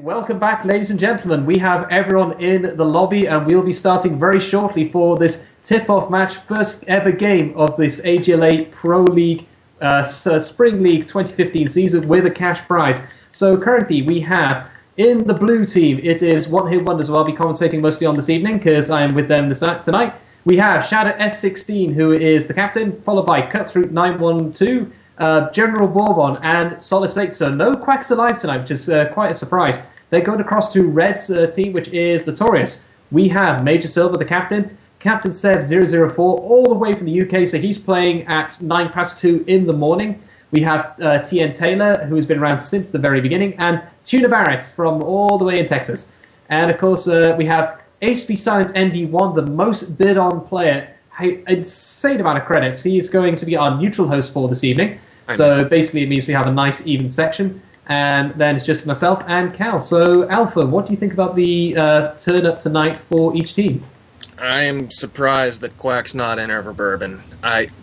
Welcome back, ladies and gentlemen. We have everyone in the lobby, and we'll be starting very shortly for this tip-off match, first ever game of this AGLA Pro League Spring League 2015 season with a cash prize. So currently we have in the blue team, it is One Hit Wonders, who I'll be commentating mostly on this evening because I am with them tonight. We have Shadow S16, who is the captain, followed by Cutthroat 912. General Bourbon and Solid Snake. So no Quacks alive tonight, which is quite a surprise. They're going across to Red's team, which is Notorious. We have Major Silver, the captain, Captain Sev 004, all the way from the UK, so he's playing at 2:09 in the morning. We have TN Taylor, who has been around since the very beginning, and Tuna Barrett from all the way in Texas. And of course, we have HP Silent ND1, the most bid on player. Insane amount of credits. He's going to be our neutral host for this evening. So basically it means we have a nice even section, and then it's just myself and Cal. So Alpha, what do you think about the turn-up tonight for each team? I am surprised that Quack's not in over Bourbon.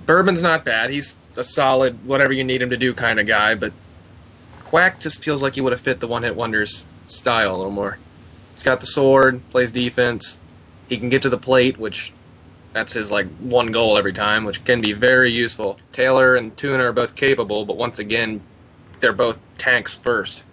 Bourbon's not bad. He's a solid, whatever you need him to do kind of guy, but Quack just feels like he would have fit the One Hit Wonders style a little more. He's got the sword, plays defense, he can get to the plate, which that's his one goal every time, which can be very useful. Taylor and Tuna are both capable, but once again, they're both tanks first.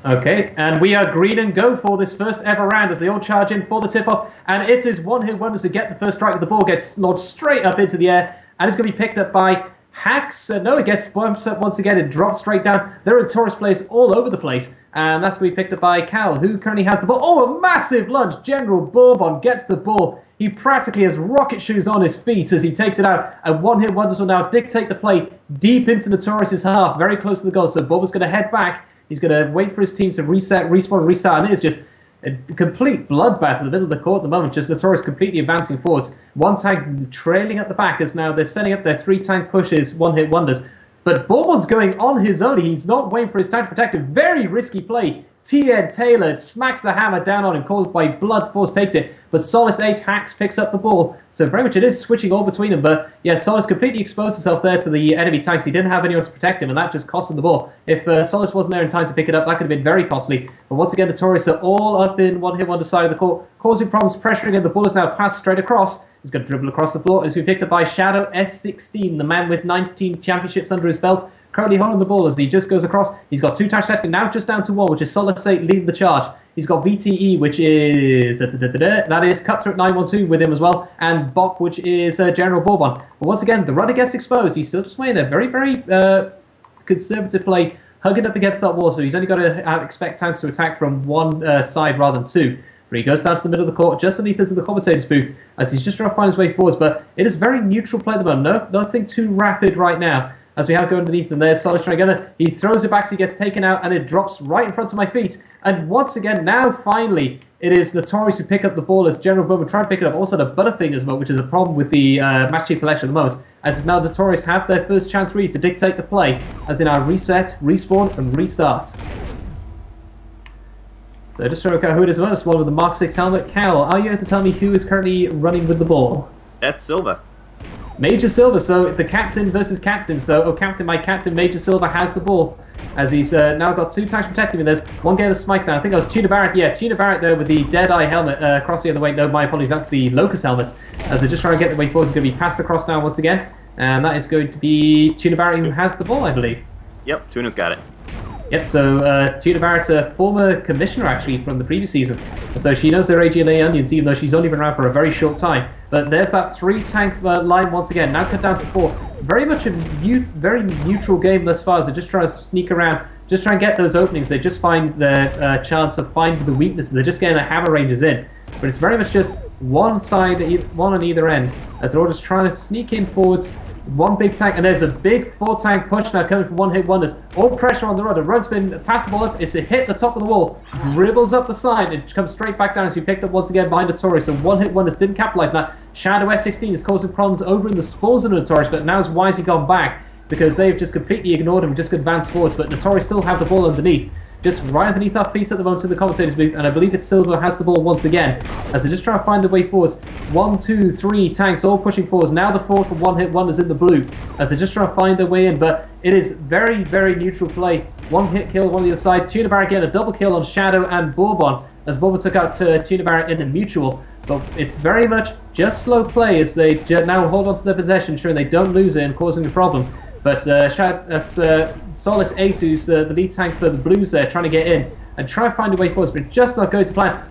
Okay, and we are green and go for this first ever round as they all charge in for the tip-off, and it is One Hit Wonders to get the first strike. The ball gets launched straight up into the air, and it's going to be picked up by Hacks. No, it gets bumps up once again. It drops straight down. There are Taurus players all over the place, and that's going to be picked up by Cal, who currently has the ball. Oh, a massive lunge. General Bourbon gets the ball. He practically has rocket shoes on his feet as he takes it out, and One Hit Wonders will now dictate the play deep into Notorious's half, very close to the goal. So Bourbon's going to head back. He's going to wait for his team to reset, respawn, and restart, and it is just a complete bloodbath in the middle of the court at the moment. Just Notorious completely advancing forwards. One tank trailing at the back as now they're setting up their three-tank pushes, One Hit Wonders. But Bourbon's going on his own. He's not waiting for his tank to protect him. Very risky play. TN Taylor smacks the hammer down on him, called by Blood Force, takes it. But Solace 8 Hacks picks up the ball. So very much it is switching all between them. But yeah, Solace completely exposed himself there to the enemy tanks. He didn't have anyone to protect him, and that just cost him the ball. If Solace wasn't there in time to pick it up, that could have been very costly. But once again, Notorious are all up in One Hit Wonder side of the court, causing problems, pressuring him. The ball is now passed straight across. He's going to dribble across the floor as we picked up by Shadow S16, the man with 19 championships under his belt. Currently holding the ball as he just goes across. He's got two touch attacks, now just down to one, which is Solace 8 leading the charge. He's got VTE, which is that is Cutthroat 912 with him as well, and Bop, which is General Bourbon. But once again, the runner gets exposed. He's still just playing a very, very conservative play, hugging up against that wall. So he's only got to expect tanks to attack from one side rather than two. But he goes down to the middle of the court, just underneath us in the commentator's booth, as he's just trying to find his way forwards. But it is very neutral play at the moment. Nothing too rapid right now. As we have going underneath, and there's Solid trying he throws it back, so he gets taken out, and it drops right in front of my feet. And once again, now finally, it is Notorious who pick up the ball as General Bourbon trying to pick it up. Also the Butterfingers mode, which is a problem with the Match Chief collection at the moment, as it's now Notorious have their first chance really to dictate the play, as in our reset, respawn, and restart. So just trying to work out who it is most. One with the Mark 6 helmet. Cal, are you able to tell me who is currently running with the ball? That's Silva. Major Silver, so the captain versus captain. So, my captain, Major Silver, has the ball. As he's now got two tanks protecting him. There's one guy to smite now. I think that was Tuna Barrett. Yeah, Tuna Barrett there with the Deadeye helmet. Crossy on the way. No, my apologies. That's the Locust helmet. As they're just trying to get the way forward. It's going to be passed across now once again. And that is going to be Tuna Barrett who has the ball, I believe. Yep, Tuna's got it. Yep, so Tuna Barrett's a former commissioner, actually, from the previous season. So she knows her AGLA onions, even though she's only been around for a very short time. But there's that three-tank line once again, now cut down to four. Very much a very neutral game thus far, as they're just trying to sneak around, just try and get those openings. They just find their chance of finding the weaknesses. They're just getting the hammer ranges in. But it's very much just one side, one on either end, as they're all just trying to sneak in forwards. One big tank, and there's a big four-tank push now coming from One Hit Wonders. All pressure on the run. The run spin, pass the ball up, it's to hit the top of the wall. Dribbles up the side, it comes straight back down as we picked up once again by Notorious. So One Hit Wonders didn't capitalize. Now, Shadow S16 is causing problems over in the spawns of Notorious, but now has wisely gone back because they've just completely ignored him, just advanced forwards. But Notorious still have the ball underneath. just right underneath our feet at the moment in the commentator's booth, and I believe it's Silver has the ball once again, as they just try to find their way forwards. 1, 2, 3 tanks all pushing forwards. Now the forward for one-hit wonders in the blue, as they just try to find their way in, but it is very, very neutral play. One hit kill, one on the other side. Tuna Barrett getting a double kill on Shadow and Bourbon, as Bourbon took out Tuna Barrett in a mutual, but it's very much just slow play as they now hold on to their possession, ensuring they don't lose it and causing a problem. But that's Solace A2's the lead tank for the Blues there, trying to get in and try to find a way forward, but just not going to plan.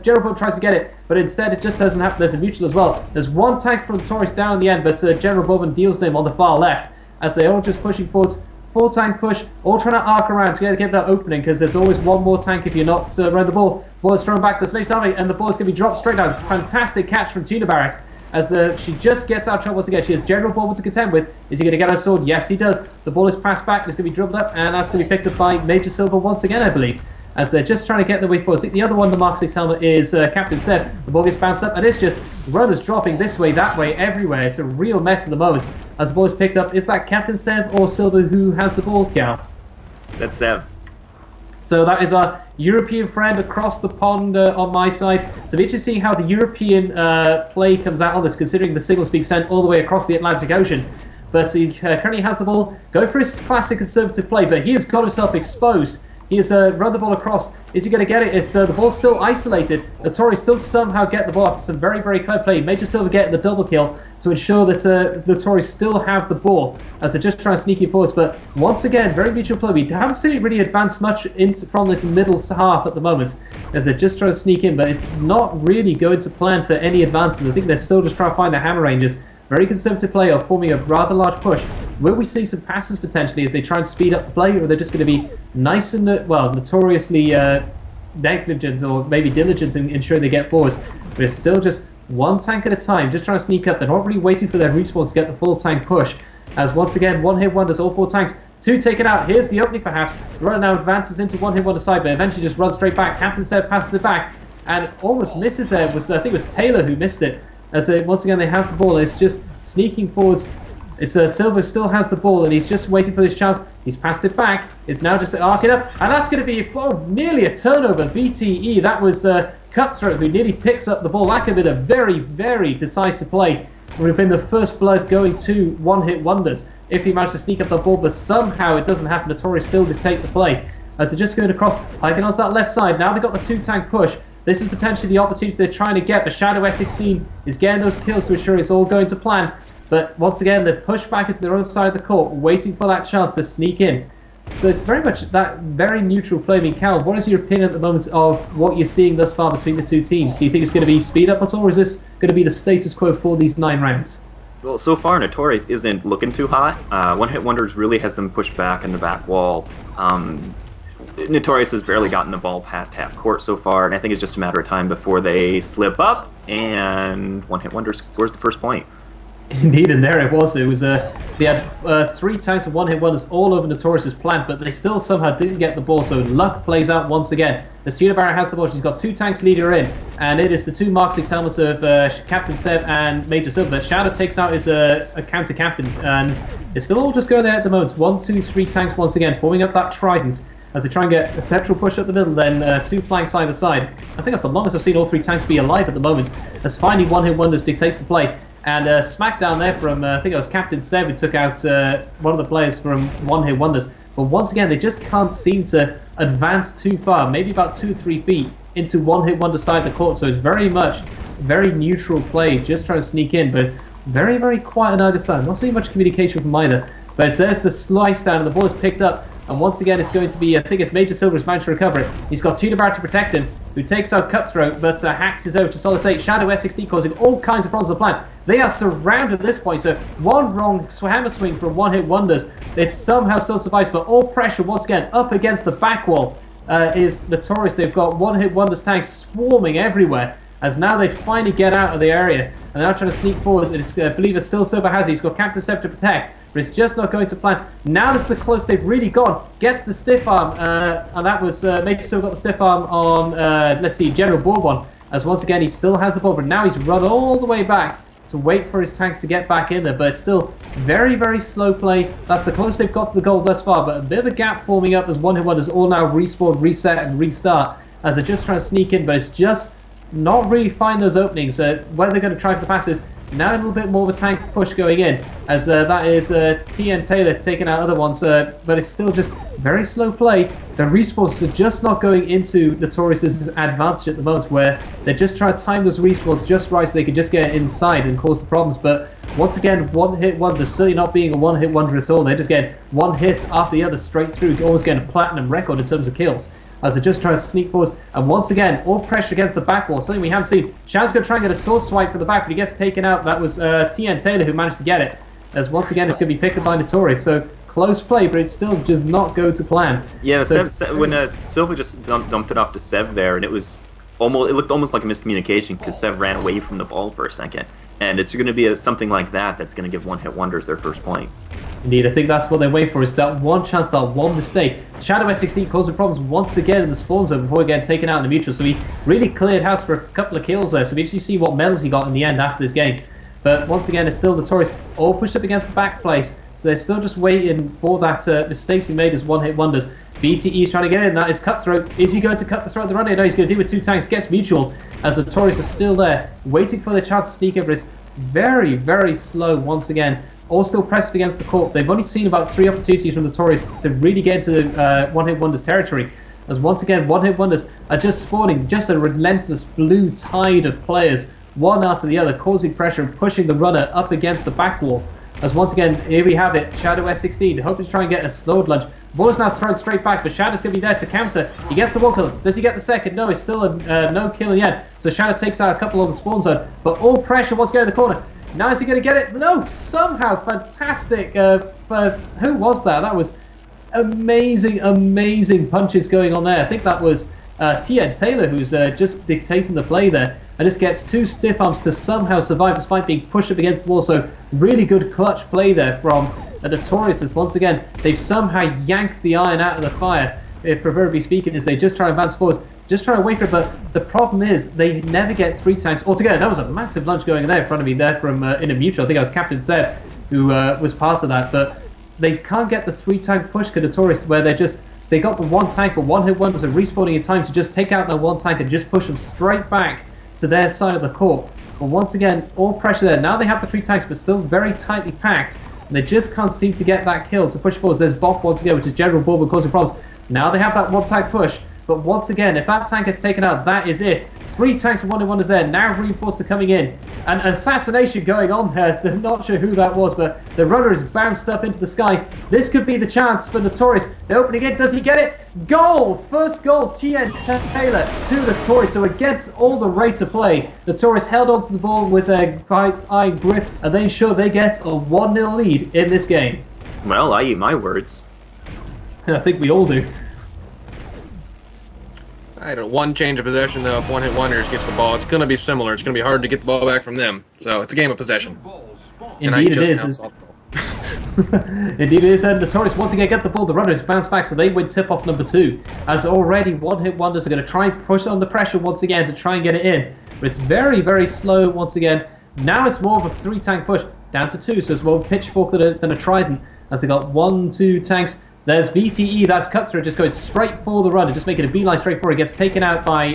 Gerald Bob tries to get it, but instead it just doesn't happen. There's a mutual as well. There's one tank from Notorious down in the end, but General Bobbin deals them on the far left, as they all just pushing forwards. Full tank push, all trying to arc around to get that opening, because there's always one more tank if you're not around the ball. Ball is thrown back to Space Army, and the ball is going to be dropped straight down. Fantastic catch from Tuna Barrett, as she just gets out of trouble once again. She has General Bourbon to contend with. Is he going to get her sword? Yes, he does. The ball is passed back, it's going to be dribbled up, and that's going to be picked up by Major Silver once again, I believe, as they're just trying to get their way forward. The other one, the Mark 6 helmet, is Captain Seb. The ball gets bounced up, and it's just runners dropping this way, that way, everywhere. It's a real mess at the moment. As the ball is picked up, is that Captain Seb or Silver who has the ball, Cal? That's Sev. So that is our European friend across the pond on my side. So we just see how the European play comes out on this, considering the signals being sent all the way across the Atlantic Ocean. But he currently has the ball, going for his classic conservative play, but he has got himself exposed. He has run the ball across. Is he going to get it? It's the ball's still isolated. Notorious still somehow get the ball after some very, very clever play. Major Silver getting the double kill to ensure that Notorious still have the ball as they're just trying to sneak in forwards. But once again, very mutual play. We haven't seen it really advance much from this middle half at the moment as they're just trying to sneak in, but it's not really going to plan for any advances. I think they're still just trying to find the hammer ranges. Very conservative play of forming a rather large push. Will we see some passes potentially as they try and speed up the play, or are they just going to be nice and, notoriously negligent or maybe diligent in ensuring they get forwards? But it's still just one tank at a time, just trying to sneak up. They're not really waiting for their respawns to get the full tank push. As once again, one hit wonders, all 4 tanks. 2 taken out. Here's the opening perhaps. The runner now advances into one hit wonder side, but eventually just runs straight back. Captain Seb passes it back and almost misses there. I think it was Taylor who missed it. As once again they have the ball, it's just sneaking forwards. It's Silver still has the ball and he's just waiting for this chance. He's passed it back. It's now just arcing up, and that's going to be nearly a turnover. VTE, that was Cutthroat who nearly picks up the ball. That could have been a very, very decisive play. It would have been the first blood going to one-hit wonders if he managed to sneak up the ball, but somehow it doesn't happen. Notorious still dictate the play. They're just going across, hiking onto that left side. Now they've got the 2-tank push. This is potentially the opportunity they're trying to get. The Shadow S16 is getting those kills to ensure it's all going to plan. But once again, they're pushed back into their own side of the court, waiting for that chance to sneak in. So it's very much that very neutral play. I mean, Cal, what is your opinion at the moment of what you're seeing thus far between the two teams? Do you think it's going to be speed up at all, or is this going to be the status quo for these 9 rounds? Well, so far, Notorious isn't looking too hot. One Hit Wonders really has them pushed back in the back wall. Notorious has barely gotten the ball past half court so far, and I think it's just a matter of time before they slip up, and One Hit Wonder scores the first point. Indeed, and there it was. It was they had 3 tanks of one-hit wonders all over Notorious's plant, but they still somehow didn't get the ball. So luck plays out once again. As Tuna Barrett has the ball, she's got 2 tanks leading her in, and it is the 2 Mark 6 helmets of Captain Seb and Major Silver. Shadow takes out his a counter captain, and it's still all just going there at the moment. 1, 2, 3 tanks once again, forming up that trident as they try and get a central push up the middle, then 2 flanks either side. I think that's the longest I've seen all 3 tanks be alive at the moment. As finally one-hit wonders dictates the play. And smackdown there from, I think it was Captain Seb who took out one of the players from One Hit Wonders. But once again, they just can't seem to advance too far, maybe about 2-3 feet into One Hit Wonder side of the court. So it's very much very neutral play, just trying to sneak in, but very, very quiet on either side. Not seeing much communication from either. But there's the slice down, and the ball is picked up. And once again, it's going to be, I think it's Major Silver's managed to recover it. He's got Tuna Barrett to protect him, who takes out Cutthroat, but hacks his over to Solid 8. Shadow S16 causing all kinds of problems on the plan. They are surrounded at this point, so one wrong hammer swing from One Hit Wonders. It somehow still survives, but all pressure, once again, up against the back wall is Notorious. They've got One Hit Wonders tanks swarming everywhere, as now they finally get out of the area. And they're now trying to sneak forwards. I believe it's still Silver has it. He's got Captain Seb to protect, but it's just not going to plan. Now this is the close they've really gone. Gets the stiff arm, and that was Major still got the stiff arm on, let's see, General Bourbon. As once again he still has the ball, but now he's run all the way back to wait for his tanks to get back in there. But it's still Very, very slow play. That's the closest they've got to the goal thus far, but a bit of a gap forming up as one hit wonders all now respawn, reset, and restart as they're just trying to sneak in, but it's just not really find those openings. Where they're going to try for the passes, now a little bit more of a tank push going in, as that is TN Taylor taking out other ones, but it's still just very slow play. The respawns are just not going into Notorious's advantage at the moment, where they're just trying to time those respawns just right so they can just get inside and cause the problems. But once again, one hit wonder, certainly not being a one hit wonder at all. They're just getting one hit after the other straight through, almost getting a platinum record in terms of kills, as they're just trying to sneak forwards. And once again, all pressure against the back wall, something we haven't seen. Shadow's going to try and get a sword swipe for the back, but he gets taken out. That was TN Taylor who managed to get it, as once again it's going to be picked up by Notorious. So close play, but it still does not go to plan. Yeah, so when Silva just dumped it off to Sev there, and it looked almost like a miscommunication because Sev ran away from the ball for a second. And it's going to be something like that that's going to give one-hit wonders their first point. Indeed, I think that's what they're waiting for, is that one chance, that one mistake. Shadow S16 causing problems once again in the spawn zone before getting taken out in the mutual, so he really cleared house for a couple of kills there, so we actually see what medals he got in the end after this game. But once again, it's still Notorious, all pushed up against the back place, so they're still just waiting for that mistake to be made as one-hit wonders. BTE is trying to get in, that is Cutthroat. Is he going to cut the throat of the runner? No, he's going to deal with two tanks, gets mutual, as Notorious is still there, waiting for the chance to sneak in, but it's very, very slow once again. All still pressed against the court. They've only seen about 3 opportunities from Notorious to really get into one-hit wonders territory, as once again one-hit wonders are just spawning just a relentless blue tide of players, one after the other, causing pressure and pushing the runner up against the back wall. As once again, here we have it, Shadow S16 hoping to try and get a slowed lunge. Ball is now thrown straight back, but Shadow's going to be there to counter. He gets the one kill. Does he get the second? No, it's still a no kill in the end. So Shadow takes out a couple on the spawn zone, but all pressure once again in the corner. Now is he going to get it? No, somehow fantastic. Who was that? That was amazing, amazing punches going on there. I think that was TN Taylor who's just dictating the play there, and just gets 2 stiff arms to somehow survive despite being pushed up against the wall. So really good clutch play there from Notorious, as once again they've somehow yanked the iron out of the fire, proverbially speaking, as they just try and advance forwards, just try to wait for it. But the problem is they never get 3 tanks altogether. That was a massive lunge going there in front of me there from in a mutual. I think I was Captain Seb who was part of that, but they can't get the 3 tank push to Notorious, where they got the 1 tank, but one hit wonders are respawning in time to just take out that 1 tank and just push them straight back to their side of the court. But once again, all pressure there. Now they have the 3 tanks, but still very tightly packed, and they just can't seem to get that kill to push forwards. There's Bop once again, which is General Bourbon causing problems. Now they have that 1 tank push, but once again, if that tank is taken out, that is it. 3 tanks and 1 hit wonders there. Now reinforcers coming in. An assassination going on there. They're not sure who that was, but the runner is bounced up into the sky. This could be the chance for Notorious. They're opening it. Does he get it? Goal! First goal, TN Taylor to Notorious. So against all the rate of play, Notorious held onto the ball with a right eye grip, and they ensure they get a 1-0 lead in this game. Well, I eat my words. I think we all do. I don't. One change of possession, though, if one-hit wonders gets the ball, it's going to be similar. It's going to be hard to get the ball back from them. So it's a game of possession. Indeed it is. Indeed it is. Notorious once again get the ball. The runners bounce back, so they win tip-off number 2. As already one-hit wonders are going to try and push on the pressure once again to try and get it in. But it's very, very slow once again. Now it's more of a 3-tank push, down to 2, so it's more of a pitchfork than a trident, as they got 1, 2 tanks. There's BTE, that's Cutthroat, just goes straight for the runner, just making a beeline straight forward. It gets taken out by,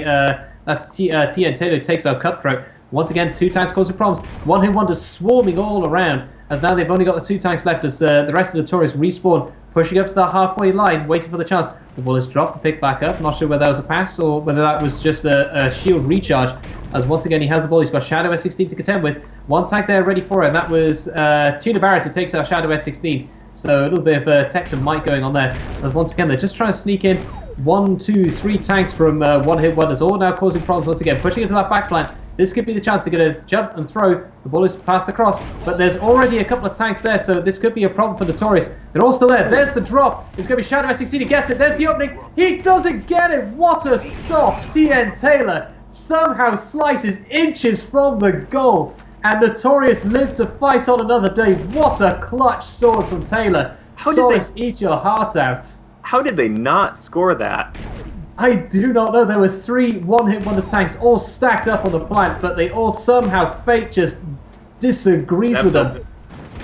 that's TN Taylor, takes out Cutthroat. Once again, 2 tanks causing problems. One-hit wonders swarming all around, as now they've only got the 2 tanks left, as the rest of the Notorious respawn, pushing up to the halfway line, waiting for the chance. The ball is dropped to pick back up. Not sure whether that was a pass or whether that was just a shield recharge, as once again he has the ball. He's got Shadow S16 to contend with. 1 tank there ready for him. That was Tuna Barrett who takes out Shadow S16. So a little bit of Texan might going on there. As once again, they're just trying to sneak in 1, 2, 3 tanks from one-hit wonders, all now causing problems once again, pushing into that back line. This could be the chance to get a jump and throw. The ball is passed across, but there's already a couple of tanks there, so this could be a problem for Notorious. They're all still there. There's the drop. It's going to be Shadow S16 who gets it. There's the opening. He doesn't get it. What a stop. TN Taylor somehow slices inches from the goal. And Notorious live to fight on another day. What a clutch sword from Taylor. How Solace, did they eat your heart out. How did they not score that? I do not know. There were 3 one-hit wonders tanks all stacked up on the plant, but they all somehow, fate just disagrees with them.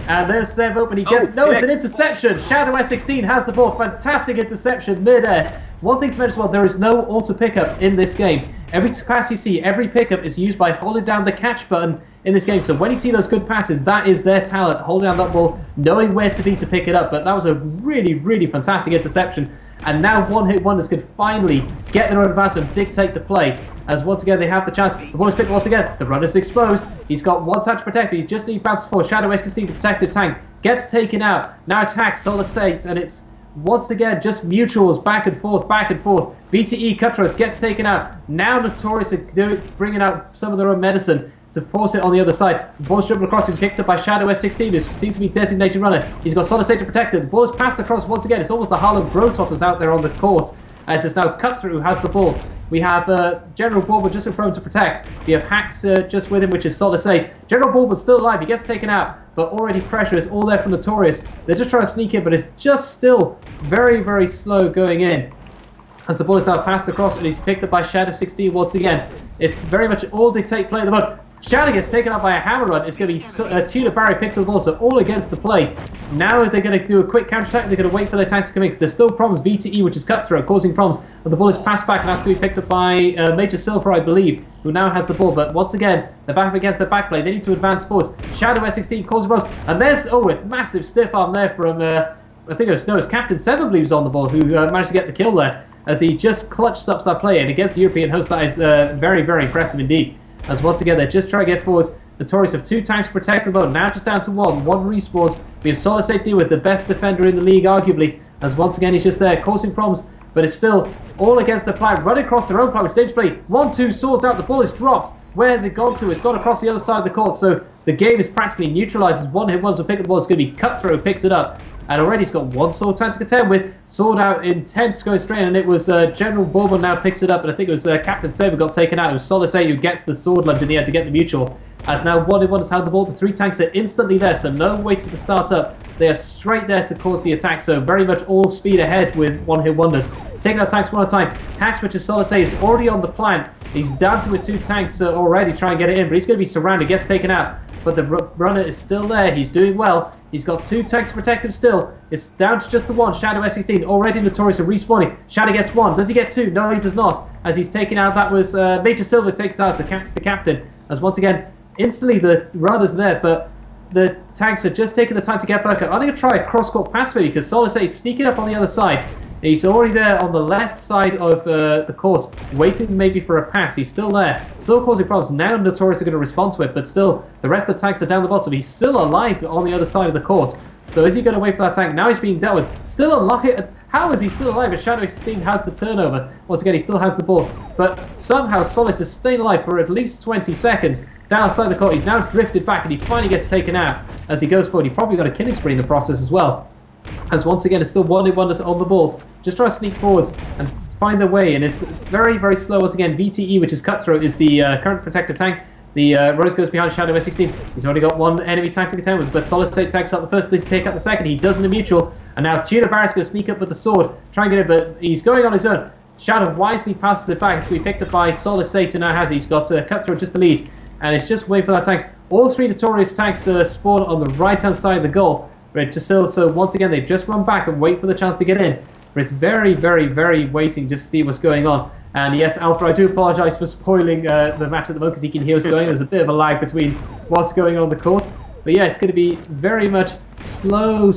And there's Sev open. He gets it's an interception. Shadow S16 has the ball. Fantastic interception mid-air. One thing to mention as well, there is no auto pickup in this game. Every pass you see, every pickup is used by holding down the catch button in this game. So when you see those good passes, that is their talent, holding down that ball, knowing where to be to pick it up. But that was a really, really fantastic interception. And now one-hit wonders could finally get their own advancement and dictate the play. As once again they have the chance. The ball is picked once again. The runner's exposed. He's got one touch protected. He just needs bounces forward. Shadow S16 to protect the tank. Gets taken out. Now it's Hacks, Solid State, and it's once again just mutuals back and forth, back and forth. BTE Cutthroat gets taken out. Now Notorious are bringing out some of their own medicine to force it on the other side. The ball's dribbled across and kicked up by Shadow S16, who seems to be designated runner. He's got Solid State to protect it. The ball is passed across once again. It's almost the Harlem Brototters out there on the court. As it's now Cutthroat who has the ball. We have General Bulba just in front to protect. We have Hacks just with him, which is Solid State. General Bulba's still alive. He gets taken out, but already pressure is all there from Notorious. They're just trying to sneak in, but it's just still very, very slow going in. As the ball is now passed across and he's picked up by Shadow 16 once again. It's very much all dictate play at the moment. Shadow gets taken out by a hammer run. It's going to be Tudor Barry picks up the ball, so all against the play. Now they're going to do a quick counter-attack. They're going to wait for their tanks to come in because there's still problems. VTE, which is Cutthroat, causing problems. But the ball is passed back and that's going to be picked up by Major Silver, I believe, who now has the ball. But once again, they're back up against their back play. They need to advance forwards. Shadow S16 causing problems. And there's, a massive stiff arm there from, I think it was Captain Seven, believes, on the ball, who managed to get the kill there. As he just clutch stops that play. And against the European host, that is very, very impressive indeed. As once again, they're just trying to get forwards. Notorious have two tanks to protect the boat. Now just down to one. One respawns. We have Solid State with the best defender in the league, arguably. As once again, he's just there causing problems. But it's still all against the flag. Running across their own flag with stage play. 1-2 swords out. The ball is dropped. Where has it gone to? It's gone across the other side of the court. So the game is practically neutralized. As one hit ones will pick up the ball. It's going to be Cutthroat who picks it up. And already he's got one sword time to contend with. Sword out intense going straight. And it was General Bourbon now picks it up. And I think it was Captain Saber got taken out. It was Solid State who gets the sword lunge in the end to get the mutual. As now one has held the ball. The three tanks are instantly there. So no waiting to start up. They are straight there to cause the attack. So very much all speed ahead with one hit wonders. Taking out tanks one at a time. Hacks, which is Solid State, is already on the plant. He's dancing with two tanks already trying to get it in. But he's going to be surrounded. Gets taken out. But the runner is still there. He's doing well. He's got two tanks to protect him still. It's down to just the one. Shadow S16 already Notorious for respawning. Shadow gets one. Does he get two? No, he does not. As he's taken out, that was Major Silver takes out, so the captain. As once again, instantly the runner's there, but the tanks are just taking the time to get back up. I'm going to try a cross-court pass for you because Solid State is sneaking up on the other side. He's already there on the left side of the court, waiting maybe for a pass. He's still there, still causing problems. Now Notorious are going to respond to it, but still, the rest of the tanks are down the bottom. He's still alive on the other side of the court. So is he going to wait for that tank? Now he's being dealt with. Still alive. How is he still alive? As Shadow 16 has the turnover. Once again, he still has the ball. But somehow Solid is staying alive for at least 20 seconds. Down outside the court, he's now drifted back, and he finally gets taken out. As he goes forward, he probably got a killing spree in the process as well. As once again, it's still one in wonders on the ball. Just try to sneak forwards and find their way. And it's very, very slow once again. VTE, which is Cutthroat, is the current protector tank. The Rose goes behind Shadow S16. He's already got one enemy tank to contend with, but Solid State takes out the first, please take out the second. He does in a mutual. And now Tudor Barris going to sneak up with the sword. Try and get it, but he's going on his own. Shadow wisely passes it back. It's going to be picked up by Solid State, who now has it. He's got Cutthroat just to lead. And it's just waiting for that tanks. All three Notorious tanks spawn on the right-hand side of the goal. Right, just so once again, they just run back and wait for the chance to get in. But it's very, very, very waiting just to see what's going on. And yes, Alpha, I do apologise for spoiling the match at the moment because he can hear what's going on. There's a bit of a lag between what's going on the court. But yeah, it's going to be very much slow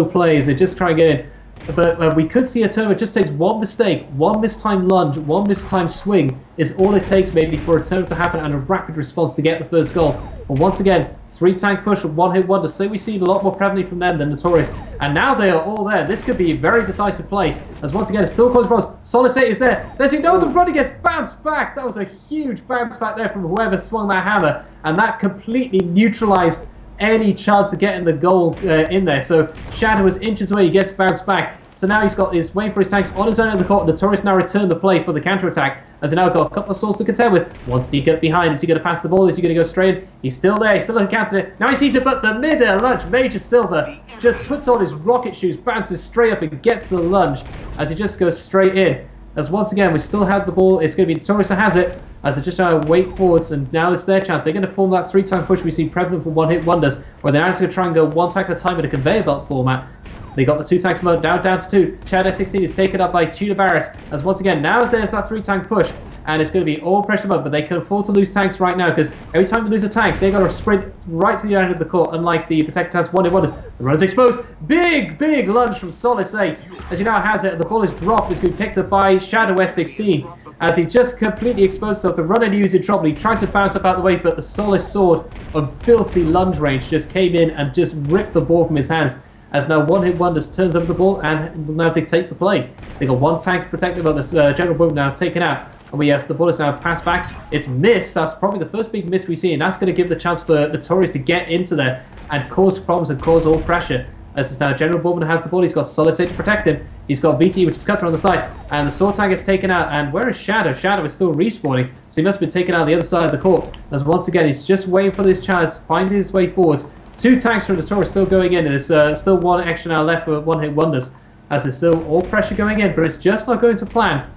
play as they just try and get in. But we could see a turn. It just takes one mistake, one mistimed lunge, one mistimed swing is all it takes maybe for a turn to happen and a rapid response to get the first goal. But once again, three tank push and one hit wonder. So we see a lot more prevalently from them than Notorious. And now they are all there. This could be a very decisive play. As once again, it's still close balls. Solid State is there. There's the runner gets bounced back. That was a huge bounce back there from whoever swung that hammer. And that completely neutralized any chance of getting the goal in there. So Shadow is inches away. He gets bounced back. So now he's waiting for his tanks on his own in the court. Notorious now return the play for the counter-attack. As he now got a couple of swords to contend with. One sneak up behind. Is he going to pass the ball? Is he going to go straight in? He's still there. He's still looking counter it. Now he sees it, but the mid-air lunge. Major Silver just puts on his rocket shoes, bounces straight up and gets the lunge as he just goes straight in. As once again, we still have the ball. It's going to be Notorious that has it, as they're just trying to wait forwards, and now it's their chance. They're going to form that 3-tank push we see prevalent for one-hit wonders, where they're actually going to try and go 1 tank at a time in a conveyor belt format. They got the 2 tanks mode, now down to 2. Shadow 16 is taken up by Tudor Barrett, as once again, now there's that 3-tank push, and it's going to be all pressure mode, but they can afford to lose tanks right now, because every time they lose a tank, they've got to sprint right to the end of the court, unlike the Protected Tanks one-hit wonders. The runner's exposed. Big lunge from Solace 8. As he now has it, the ball is dropped. It's going to be picked up by Shadow S16. As he just completely exposed himself, the runner knew he was in trouble. He tried to bounce up out of the way, but the Solace sword of filthy lunge range just came in and just ripped the ball from his hands. As now one-hit wonders turns over the ball and will now dictate the play. They got 1 tank protected, but the general boom now taken out. And we have the ball is now passed back. It's missed. That's probably the first big miss we see, and that's going to give the chance for Notorious to get into there and cause problems and cause all pressure. As it's now General Bowman has the ball. He's got Solid State to protect him. He's got VT, which is Cutter on the side, and the sword tank is taken out. And where is Shadow? Shadow is still respawning, so he must have been taken out the other side of the court. As once again, he's just waiting for this chance, finding his way forwards. 2 tanks from Notorious still going in, and there's still 1 extra now left for one-hit wonders. As there's still all pressure going in, but it's just not going to plan.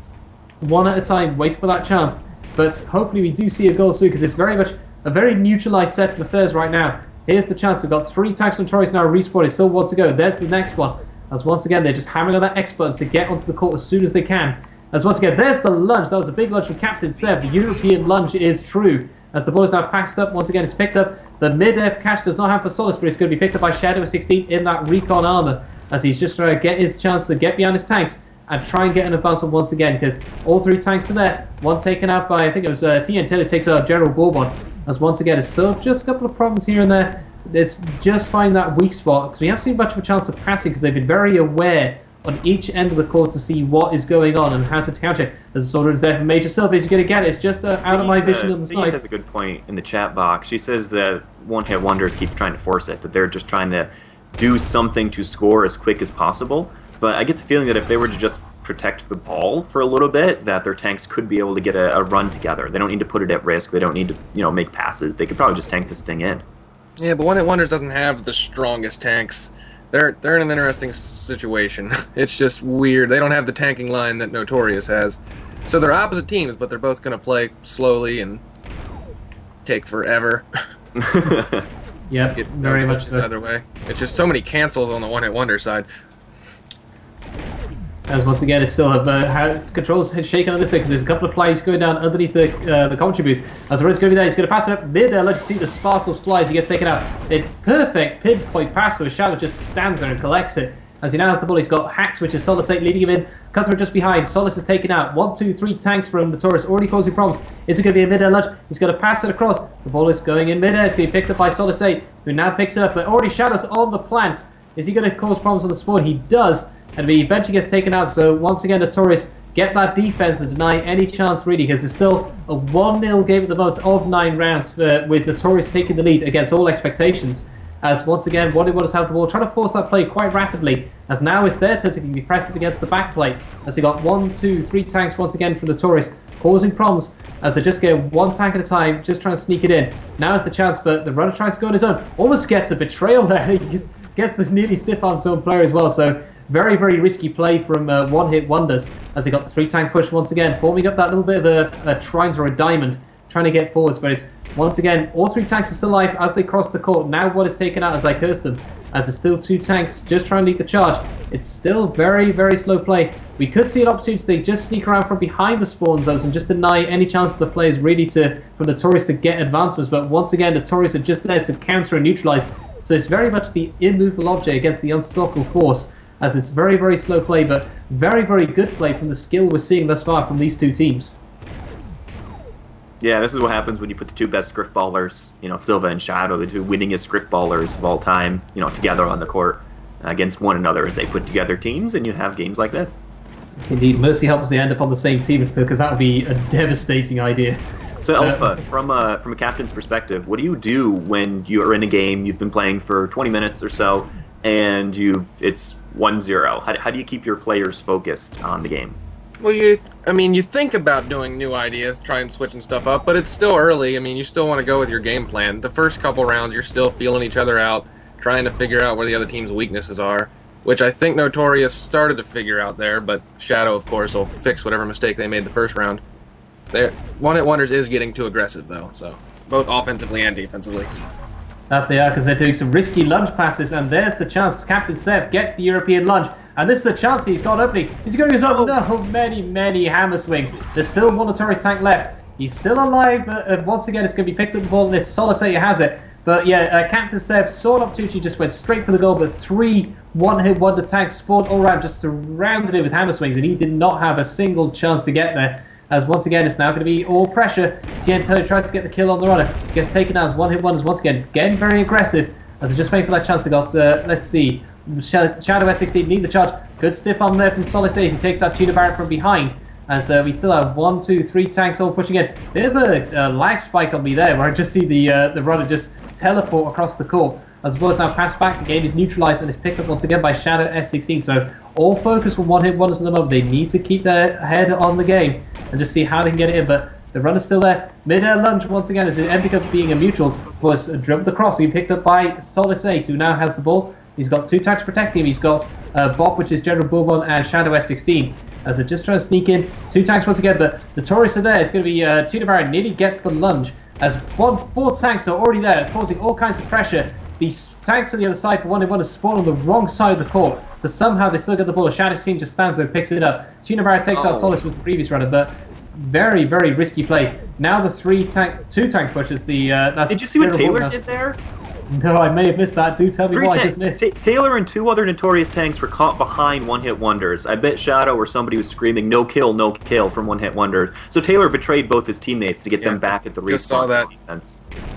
1 at a time, waiting for that chance. But hopefully we do see a goal soon, because it's very much a very neutralized set of affairs right now. Here's the chance. We've got 3 tanks from Notorious now respawning. Still 1 to go. There's the next one. As once again, they're just hammering on that X buttons to get onto the court as soon as they can. As once again, there's the lunge. That was a big lunge from Captain Seb. The European lunge is true. As the ball is now passed up, once again it's picked up. The mid-air catch does not have for Solace, but it's going to be picked up by Shadow 16 in that recon armor. As he's just trying to get his chance to get behind his tanks and try and get an advance on once again, because all 3 tanks are there. 1 taken out by, I think it was TN Taylor takes out General Bourbon. As once again, it's still just a couple of problems here and there. It's just finding that weak spot, because we haven't seen much of a chance of passing, because they've been very aware on each end of the court to see what is going on and how to counter. There's a sword is there from Major Silva. He's going to get it. It's just out of my vision on the side. Has a good point in the chat box. She says that one-hit wonders keep trying to force it, that they're just trying to do something to score as quick as possible. But I get the feeling that if they were to just protect the ball for a little bit, that their tanks could be able to get a run together. They don't need to put it at risk. They don't need to, make passes. They could probably just tank this thing in. Yeah, but One Hit Wonders doesn't have the strongest tanks. They're in an interesting situation. It's just weird. They don't have the tanking line that Notorious has. So they're opposite teams, but they're both going to play slowly and take forever. Yep, very much so. Either way. It's just so many cancels on the One Hit Wonder side. As once again, it's still controls shaken on this side, because there's a couple of players going down underneath the commentary booth. As the run's going to be there, he's going to pass it up mid. Let you see the sparkles fly as he gets taken out. A perfect pinpoint pass, so Shadow just stands there and collects it. As he now has the ball, he's got Hacks, which is Solid State leading him in. Cutthroat just behind. Solace is taken out. 1, 2, 3 tanks from Notorious, already causing problems. Is it going to be a mid-air lunge? He's going to pass it across. The ball is going in mid-air. It's going to be picked up by Solid State, who now picks it up. But already Shadow's on the plant. Is he going to cause problems on the spawn? He does. And he eventually gets taken out. So once again, Notorious get that defense and deny any chance really, because it's still a 1-0 game at the moment of 9 rounds with Notorious taking the lead against all expectations. As once again, One Hit Wonders have the ball, trying to force that play quite rapidly. As now it's their turn to be pressed up against the back plate. As they got 1, 2, 3 tanks once again from Notorious, causing problems as they just get 1 tank at a time, just trying to sneak it in. Now is the chance, but the runner tries to go on his own. Almost gets a betrayal there. He gets this nearly stiff arm his own player as well. So very, very risky play from One Hit Wonders as they got the 3 tank push once again, forming up that little bit of a triangle or a diamond, trying to get forwards. But it's once again, all 3 tanks are still alive as they cross the court. Now one is taken out as I curse them, as there's still 2 tanks just trying to lead the charge. It's still very, very slow play. We could see an opportunity to just sneak around from behind the spawn zones and just deny any chance of the players really for Notorious to get advancements. But once again, Notorious are just there to counter and neutralize. So it's very much the immovable object against the unstoppable force, as it's very, very slow play, but very, very good play from the skill we're seeing thus far from these 2 teams. Yeah, this is what happens when you put the 2 best Grifballers, Silva and Shadow, the 2 winningest Grifballers of all time, together on the court against one another as they put together teams, and you have games like this. Indeed, Mercy helps they end up on the same team, because that would be a devastating idea. So, Alpha, from a captain's perspective, what do you do when you're in a game, you've been playing for 20 minutes or so, and it's 1-0? How do you keep your players focused on the game? Well, you think about doing new ideas, trying switching stuff up, but it's still early. You still want to go with your game plan. The first couple rounds, you're still feeling each other out, trying to figure out where the other team's weaknesses are. which I think Notorious started to figure out there, but Shadow, of course, will fix whatever mistake they made the first round. One Hit Wonders is getting too aggressive, though, so both offensively and defensively. That they are, because they're doing some risky lunge passes, and there's the chance. Captain Sev gets the European lunge, and this is the chance he's got opening. He's going to go, no, many hammer swings. There's still one Notorious tank left. He's still alive, but once again, it's going to be picked up the ball, and it's Solisay has it. But yeah, Captain Sev saw an opportunity, just went straight for the goal, but 3 one-hit wonder tanks spawned all around, just surrounded him with hammer swings, and he did not have a single chance to get there. As once again, it's now going to be all pressure. Tiento tries to get the kill on the runner. Gets taken out as one-hit wonders once again. Getting very aggressive. As they just wait for that chance, they got, let's see, Shadow S16 need the charge. Good stiff on there from Solisay. He takes out Tuna Barrett from behind. And so we still have 1, 2, 3 tanks all pushing in. Bit of a lag spike on me there, where I just see the runner just teleport across the court. As the ball's now passed back, the game is neutralized and is picked up once again by Shadow S16. So all focus from one-hit wonders at the moment. They need to keep their head on the game and just see how they can get it in. But the runner's still there. Mid-air lunge once again as it ended up being a mutual. Was dribbled across. He picked up by Solisay, who now has the ball. He's got 2 tanks protecting him. He's got Bob, which is General Bourbon, and Shadow S16. As they're just trying to sneak in. 2 tanks once again, but the Notorious are there. It's going to be Tuna Barrett nearly gets the lunge. As 4 tanks are already there, causing all kinds of pressure. These tanks on the other side for one-hit wonders spawn on the wrong side of the court. But somehow they still get the ball. Shadow Scene just stands there and picks it up. Tuna Barrett takes out Solis, was the previous runner, but very, very risky play. Now the 2 tank pushes. Did you see what Taylor did there? No, I may have missed that. Do tell me what I just missed. Taylor and 2 other Notorious tanks were caught behind one-hit wonders. I bet Shadow or somebody was screaming, no kill from one-hit wonders. So Taylor betrayed both his teammates to get them back at the respawn. Just saw that.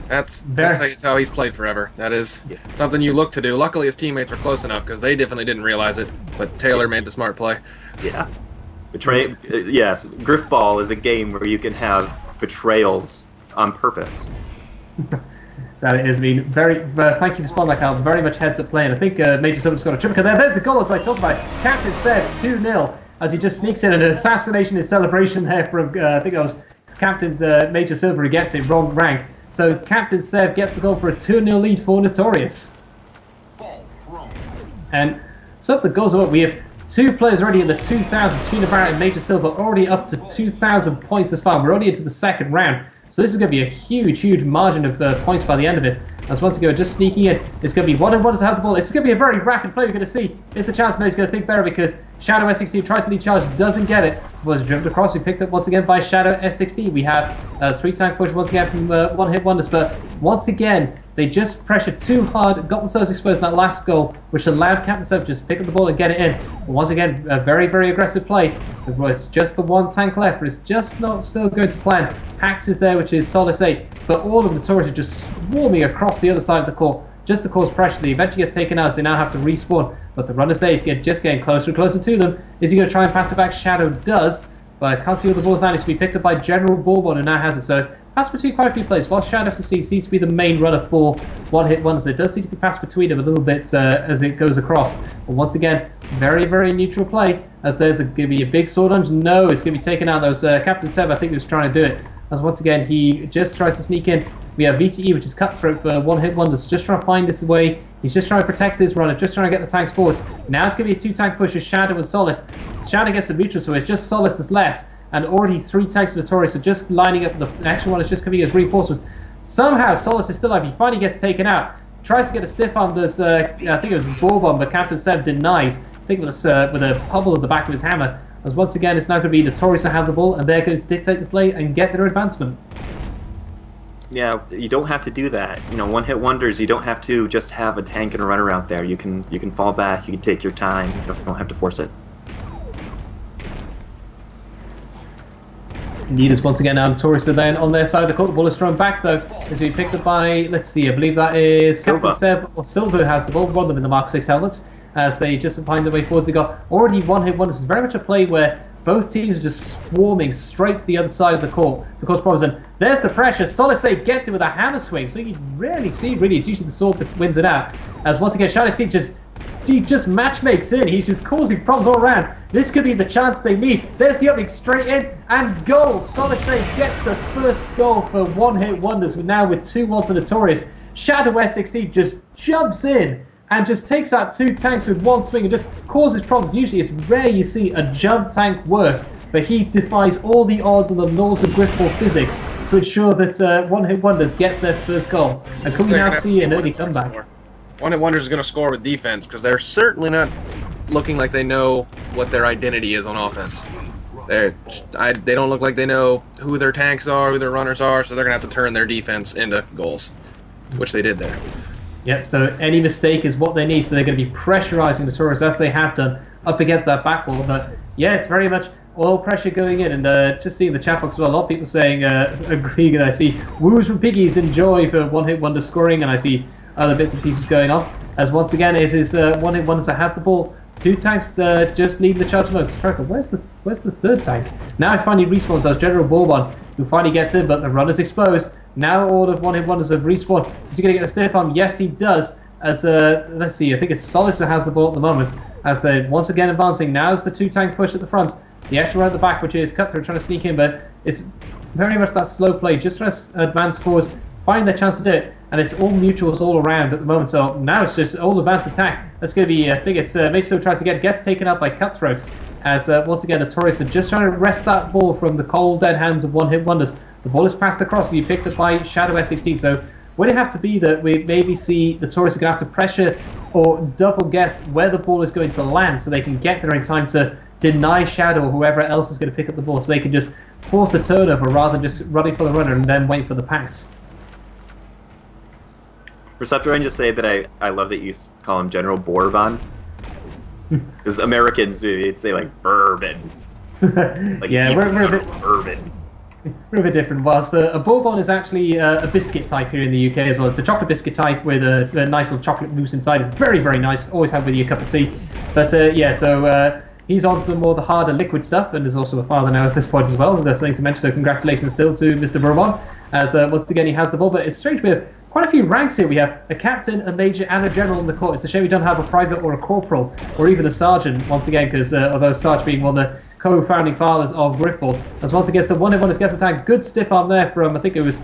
That's how you tell he's played forever. That is something you look to do. Luckily, his teammates were close enough because they definitely didn't realize it. But Taylor made the smart play. Yeah. Yes, Grifball is a game where you can have betrayals on purpose. That is mean. Very. Thank you for spotting that, Cal. Very much heads up play, and I think Major Silver's got a triple there. There's the goal as I talked about. Captain Sev 2-0 as he just sneaks in an assassination in celebration there from I think it was Captain's Major Silver who gets it wrong rank. So Captain Sev gets the goal for a 2-0 lead for Notorious. And so the goals are up. We have 2 players already in the 2,000. Tuna Barrett and Major Silver already up to 2,000 points as far. We're already into the second round. So this is going to be a huge margin of points by the end of it. As once again, just sneaking in, it's going to be one-on-one to have the ball. It's going to be a very rapid play. We're going to see. It's the chance now he's going to think better because Shadow S16 tries to lead charge, doesn't get it. Was driven across. We picked up once again by Shadow S16. We have 3 tank push once again from one-hit wonders, but once again they just pressured too hard, got themselves exposed in that last goal, which allowed Captain Sev to just pick up the ball and get it in. And once again, a very aggressive play. It's just the 1 tank left, but it's just not still going to plan. Hax is there, which is Solisay, but all of the Notorious are just swarming across the other side of the court just to cause pressure. They eventually get taken out as they now have to respawn, but the runner's there. He's just getting closer and closer to them. Is he going to try and pass it back? Shadow does, but I can't see where the ball's now. It's to be picked up by General Bourbon, who now has it. So pass between quite a few players. While Shadow seems to be the main runner for one-hit wonders, it does seem to be passed between them a little bit as it goes across. But once again, very neutral play. As there's going to be a big sword lunge. No, it's going to be taken out. That was Captain Sev, I think, was trying to do it. As once again, he just tries to sneak in. We have VTE, which is Cutthroat for one-hit wonders. Just trying to find this way. He's just trying to protect his runner, just trying to get the tanks forward. Now it's going to be a 2 tank push as Shadow and Solis. Shadow gets the mutual, so it's just Solis that's left. And already 3 tanks of Notorious are just lining up. The extra one is just coming as reinforcements. Somehow Solis is still alive. He finally gets taken out. Tries to get a stiff on this, I think it was Bourbon, but Captain Sev denies. I think with a pummel at the back of his hammer. As once again, it's now going to be Notorious to have the ball, and they're going to dictate the play and get their advancement. Yeah, you don't have to do that. You know, one-hit wonders, you don't have to just have a tank and a runner out there. You can fall back, you can take your time, you don't have to force it. Indeed, as once again now Notorious are then on their side of the court. The ball is thrown back though, as we picked up by, let's see, I believe that is Captain Sev or Silver has the ball, one of them in the Mark 6 helmets, as they just find their way forwards. They got already one-hit wonders. It's very much a play where both teams are just swarming straight to the other side of the court to cause problems. And there's the pressure. Solisay gets it with a hammer swing, so you rarely see, really, it's usually the sword that wins it out. As once again, Shadow Steve just match makes in. He's just causing problems all around. This could be the chance they need. There's the opening straight in, and goal. Solisay gets the first goal for one-hit wonders, now with 2-1 to Notorious. Shadow S16 just jumps in and just takes out 2 tanks with one swing and just causes problems. Usually it's rare you see a jump tank work, but he defies all the odds and the laws of Grifball physics to ensure that One Hit Wonders gets their first goal. And can we now see an early comeback? One Hit Wonders is going to score with defense because they're certainly not looking like they know what their identity is on offense. They don't look like they know who their tanks are, who their runners are, so they're going to have to turn their defense into goals, which they did there. Yep, so any mistake is what they need, so they're going to be pressurising Notorious as they have done up against that back wall. But yeah, it's very much all pressure going in, and just seeing the chat box as well, a lot of people saying agree, and I see woos from Piggies enjoy for One Hit Wonder scoring, and I see other bits and pieces going on, as once again it is One Hit Wonders that have the ball. 2 tanks just leading the charge mode. Where's the third tank? Now it finally respawns as General Bourbon, who finally gets in, but the runner's exposed. Now all of One Hit Wonders have respawned. Is he going to get a stiff arm? Yes, he does. As let's see, I think it's Solace who has the ball at the moment. As they're once again advancing. Now it's the 2 tank push at the front. The extra at the back, which is Cutthroat trying to sneak in, but it's very much that slow play. Just trying to advance forwards, find their chance to do it. And it's all mutuals all around at the moment, so now it's just all advanced attack. That's going to be, I think it's Meso tries to gets taken out by Cutthroat, as once again Notorious are just trying to wrest that ball from the cold dead hands of One Hit Wonders. The ball is passed across and you picked up by Shadow S16, so would it have to be that we maybe see Notorious are going to have to pressure or double guess where the ball is going to land so they can get there in time to deny Shadow or whoever else is going to pick up the ball, so they can just force the turnover rather than just running for the runner and then wait for the pass. Receptor, I can just say that I love that you call him General Bourbon. Because Americans, they'd say like bourbon. Like, yeah, we're a bit bourbon. We're a bit different. Whilst a bourbon is actually a biscuit type here in the UK as well. It's a chocolate biscuit type with a nice little chocolate mousse inside. It's very, very nice. Always have with you a cup of tea. But yeah, so he's on to more the harder liquid stuff, and is also a father now at this point as well. There's something to mention. So congratulations still to Mr. Bourbon, as once again he has the ball. But it's strange, we have quite a few ranks here. We have a captain, a major, and a general in the court. It's a shame we don't have a private or a corporal, or even a sergeant, once again, because although Sarge being one of the co-founding fathers of Grifball, as once again, the One Hit Wonders gets attacked. Good stiff arm there from, I think it was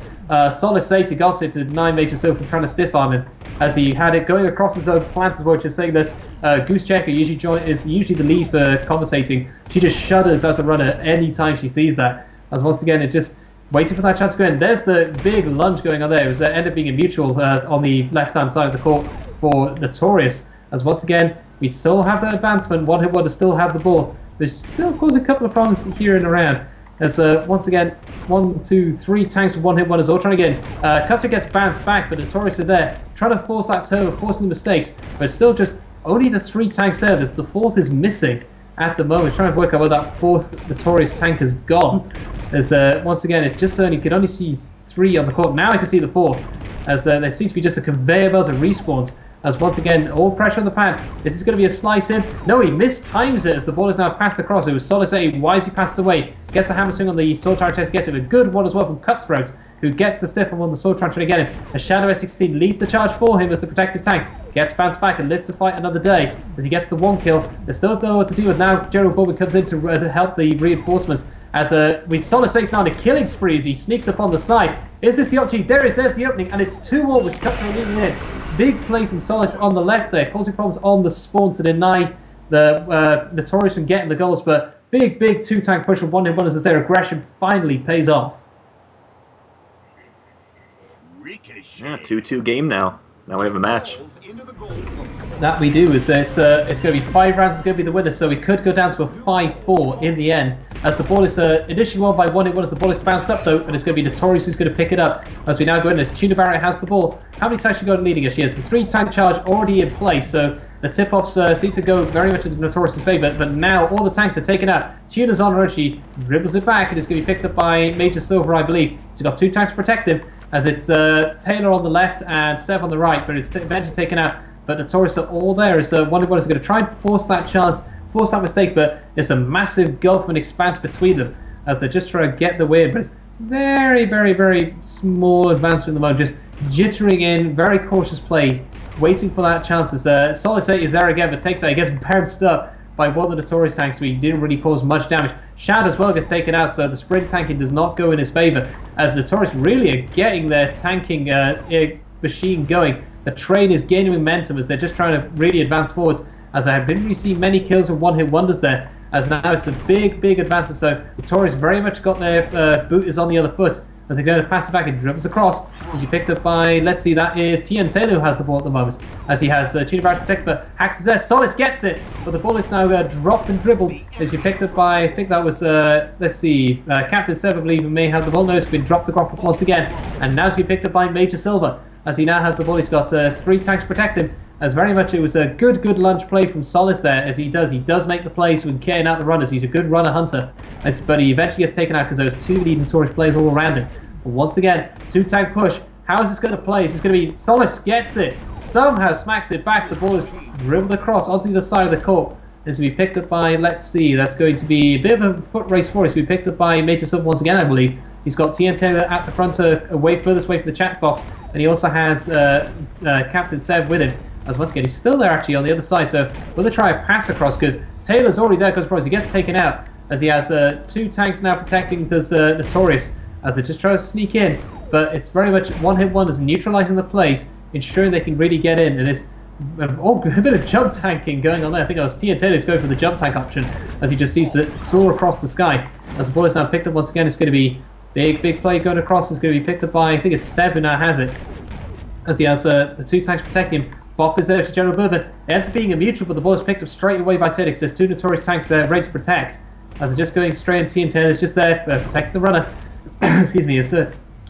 Solace Sati got it to deny Major So from trying to stiff arm him, as he had it going across his own plant as well, which is saying that Goose Checker is usually the lead for commentating. She just shudders as a runner any time she sees that, as once again it just waiting for that chance to go in. There's the big lunge going on there. It was ended up being a mutual on the left-hand side of the court for Notorious. As once again, we still have the advancement. One Hit Wonder still have the ball. There's still causing a couple of problems here and around. As once again, 1, 2, 3 tanks with One Hit Wonders all trying to get in. Cutter gets bounced back, but Notorious are there, trying to force that turnover, forcing the mistakes. But still just only the 3 tanks there. The 4th is missing at the moment. Trying to work out where that 4th Notorious tank has gone. As once again, it's just you can only see 3 on the court. Now I can see the 4th, as there seems to be just a conveyor belt of respawns. As once again, all pressure on the pad. This is going to be a slice in. No, he mistimes it as the ball is now passed across. It was Solace wisely passes away. Gets the hammer swing on the sword trying to get it. A good one as well from Cutthroat, who gets the stiff on the sword trying to get him. A Shadow S16 leads the charge for him as the protective tank. Gets bounced back and lives to fight another day as he gets the 1 kill. They still don't know what to do with now. General Bourbon comes in to help the reinforcements. As with Solace now on a killing spree as he sneaks up on the side. Is this the opportunity? There's the opening, and it's 2-all with Cutthroat leading in. Big play from Solace on the left there, causing problems on the spawn to deny the Notorious from getting the goals, but big 2-tank push from One Hit Wonders as their aggression finally pays off. Yeah, 2-2 game now. Now we have a match. That we do. It's going to be 5 rounds. It's going to be the winner, so we could go down to a 5-4 in the end. As the ball is initially won by One Hit Wonders, the ball is bounced up though, and it's going to be Notorious who's going to pick it up. As we now go in, as Tuna Barrett has the ball. How many tanks she got leading her? She has the 3-tank charge already in place, so the tip-offs seem to go very much into Notorious's favour, but now all the tanks are taken out. Tuna's on her, she dribbles it back, and it's going to be picked up by Major Silver, I believe. She's got 2 tanks to protect him, as it's Taylor on the left and Sev on the right, but it's eventually taken out. But Notorious are all there, as One Hit Wonders is going to try and force that chance, force that mistake, but there's a massive gulf and expanse between them, as they're just trying to get the win, but it's very small advancement at the moment, just jittering in, very cautious play, waiting for that chance. As Solace is there again, but takes out, he gets bounced up by one of the Notorious tanks, so he didn't really cause much damage. Shad as well gets taken out, so the sprint tanking does not go in his favour, as Notorious really are getting their tanking machine going. the train is gaining momentum as they're just trying to really advance forwards. As I didn't really see many kills of one-hit wonders there, as now it's a big advance. So Notorious very much got their boot is on the other foot as they're going to pass it back and dribbles across. As you picked up by, let's see, that is TN Taylor who has the ball at the moment, as he has Tuna Barrett to protect, but Hacks is there. Solis gets it, but the ball is now dropped and dribbled. As you picked up by, I think that was, let's see, Captain Seb, I believe, who may have the ball. No, it's been dropped the ground once again, and now it's been picked up by Major Silver, as he now has the ball. He's got 3 tanks protect him. As very much it was a good lunge play from Solis there, as he does make the plays when carrying out the runners. He's a good runner hunter, but he eventually gets taken out because there's 2 leading Notorious players all around him. But once again, 2 tank push. How is this going to play? Is this going to be Solis gets it, somehow smacks it back. The ball is dribbled across onto the other side of the court. This will be picked up by, let's see, that's going to be a bit of a foot race for us. Will be picked up by Major Silver once again, I believe. He's got TN Taylor at the front, furthest away from the chat box, and he also has Captain Seb with him. As once again, he's still there actually on the other side, so will they try a pass across, because Taylor's already there, because he gets taken out, as he has 2 tanks now protecting this Notorious, as they just try to sneak in, but it's very much one-hit wonders, neutralizing the plays, ensuring they can really get in, and it's a bit of jump tanking going on there. I think it was TN Taylor's going for the jump tank option, as he just sees it soar across the sky. As the ball is now picked up once again, it's going to be big play going across. It's going to be picked up by, I think it's Seb who now has it, as he has the 2 tanks protecting him. Bop is there to General Bourbon. It ends up being a mutual, but the ball is picked up straight away by Taylor. There's 2 Notorious tanks there ready to protect, as they're just going straight, and TN Taylor's just there protecting the runner. Excuse me, it's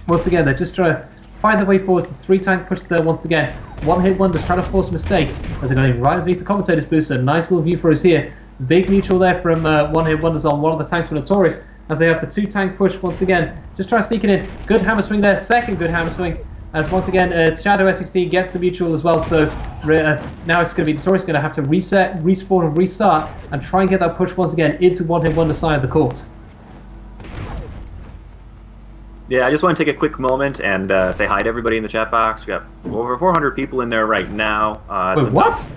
once again they're just trying to find their way forwards. The 3 tank push there once again. One-hit wonders trying to force a mistake, as they're going right underneath the commentator's booth. So nice little view for us here. Big mutual there from one-hit wonders on one of the tanks for Notorious, as they have the 2 tank push once again. Just try to sneak it in. Good hammer swing there, second good hammer swing. As once again, Shadow S16 gets the mutual as well, so now it's going to be Notorious going to have to reset, respawn, and restart, and try and get that push once again into one-hit wonder side of the court. Yeah, I just want to take a quick moment and say hi to everybody in the chat box. We got over 400 people in there right now. Wait, what?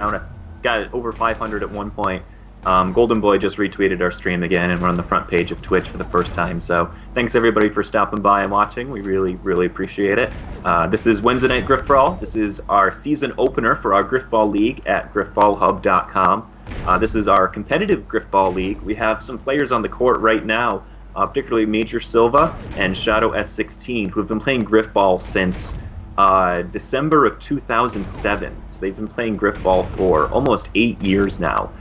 Got over 500 at one point. Golden Boy just retweeted our stream again, and we're on the front page of Twitch for the first time. So thanks everybody for stopping by and watching. We really appreciate it. This is Wednesday Night Grifbrawl. This is our season opener for our Grifball League at GrifballHub.com. This is our competitive Grifball League. We have some players on the court right now, particularly Major Silva and Shadow S16, who have been playing Grifball since December of 2007. So they've been playing Grifball for almost 8 years now.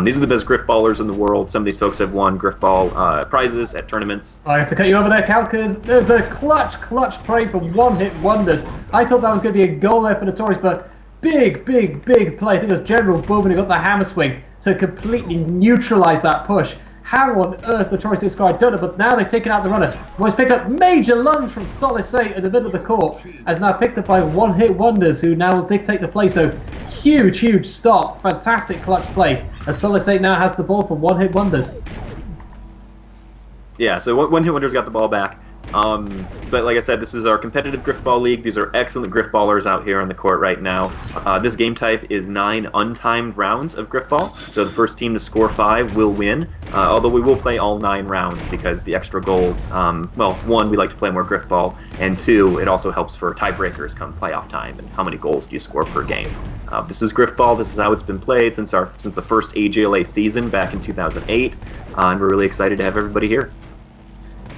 These are the best Grifballers in the world. Some of these folks have won Grifball prizes at tournaments. I have to cut you over there, Cal, because there's a clutch play for one-hit wonders. I thought that was going to be a goal there for Notorious, but big play. I think it was General Bourbon who got the hammer swing to completely neutralize that push. How on earth Notorious this guy done it, but now they've taken out the runner. Boys picked up major lunge from Solis 8 in the middle of the court, as now picked up by one-hit wonders, who now will dictate the play. So huge stop, fantastic clutch play, as Solis 8 now has the ball for one-hit wonders. Yeah, so one-hit wonders got the ball back. But like I said, this is our competitive Grifball League. These are excellent Grifballers out here on the court right now. This game type is 9 untimed rounds of Grifball, so the first team to score 5 will win, although we will play all 9 rounds because the extra goals, well, 1, we like to play more Grifball, and 2, it also helps for tiebreakers come playoff time, and how many goals do you score per game. This is Grifball. This is how it's been played since the first AGLA season back in 2008, and we're really excited to have everybody here.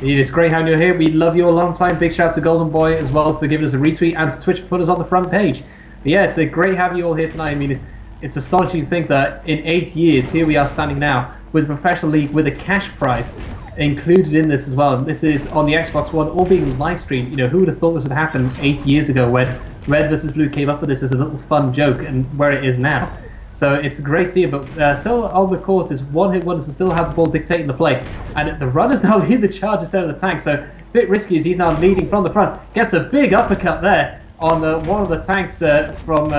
It is great having you here. We love you a long time. Big shout out to Golden Boy as well for giving us a retweet, and to Twitch for putting us on the front page. But yeah, it's a great having you all here tonight. I mean, it's astonishing to think that in 8 years, here we are standing now with a professional league with a cash prize included in this as well. And this is on the Xbox One, all being live streamed. You know, who would have thought this would happen 8 years ago when Red vs Blue came up with this as a little fun joke, and where it is now. So it's great to see it, but still on the court is one-hit wonders and still have the ball dictating the play. And the runner's now leading the charges down the tank, so a bit risky as he's now leading from the front. Gets a big uppercut there on one of the tanks from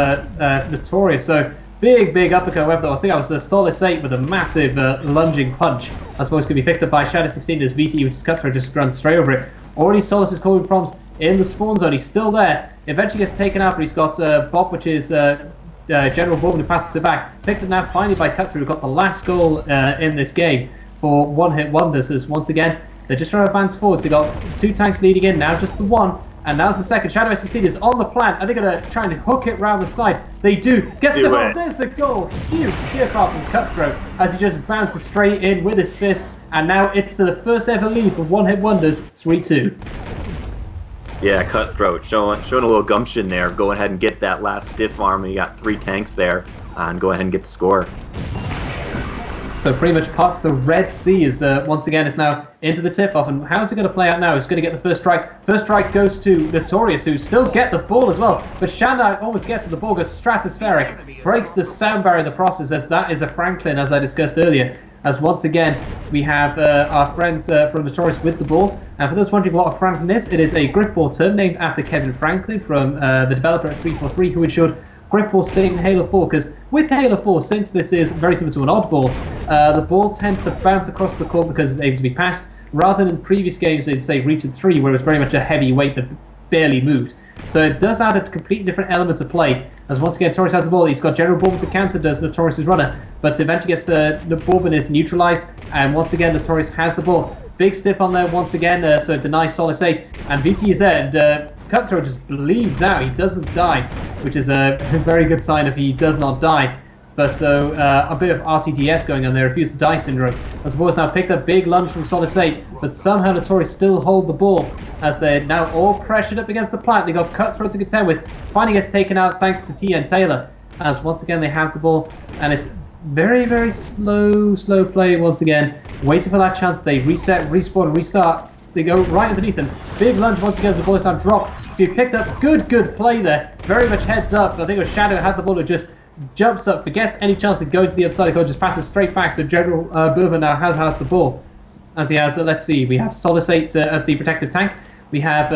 Notorious. So big uppercut. I think that was Solis 8 with a massive lunging punch. I suppose could be picked up by Shadow 16 as VT, which is cut through, just runs straight over it. Already Solis is causing problems in the spawn zone. He's still there. Eventually gets taken out, but he's got Bob, which is General Bourbon, who passes it back. Picked up now finally by Cutthrough, who got the last goal in this game for one-hit wonders, as once again they're just trying to advance forwards. They've got 2 tanks leading in, now just the 1. And now's the second. Shadow S15 is on the plant, and they're going to try and hook it round the side. They do. Gets the ball. There's the goal. Huge skip off from Cutthroat as he just bounces straight in with his fist. And now it's the first ever lead for One Hit Wonders, 3-2. Yeah, Cutthroat showing a little gumption there. Go ahead and get that last stiff arm. You got 3 tanks there, and go ahead and get the score. So pretty much parts the Red Sea is once again is now into the tip-off. And how's it going to play out now? He's going to get the first strike. First strike goes to Notorious, who still get the ball as well. But Shandai almost gets to the ball, goes stratospheric, breaks the sound barrier in the process, as that is a Franklin, as I discussed earlier. As once again, we have our friends from Notorious with the ball. And for those wondering what a Franklin is a Grifball term named after Kevin Franklin from the developer at 343, who ensured Grifball staying in Halo 4, because with Halo 4, since this is very similar to an oddball, the ball tends to bounce across the court because it's able to be passed, rather than previous games in, say, Reach 3, where it was very much a heavy weight that barely moved. So it does add a completely different element to play, as once again, Notorious has the ball. He's got General Bourbon to counter, does Notorious' runner, but eventually gets Bourbon is neutralized, and once again, Notorious has the ball. Big stiff on there once again, so it denies Solace 8, and VT is there, and Cutthroat just bleeds out. He doesn't die, which is a very good sign if he does not die. But so a bit of RTDS going on there, refuse to die syndrome. As the boys now picked up big lunge from Solace 8, but somehow Notorious still hold the ball as they're now all pressured up against the plant. They got Cutthroat to contend with. Finally gets taken out thanks to TN Taylor. As once again they have the ball, and it's very, very slow play once again. Waiting for that chance, they reset, respawn, and restart. They go right underneath them. Big lunge once again as the boys now drop. So he picked up good play there. Very much heads up. I think it was Shadow had the ball, it just jumps up, forgets any chance of going to the other side of the court, just passes straight back. So General Bourbon now has the ball. As he has, let's see, we have Solace 8 as the protective tank. We have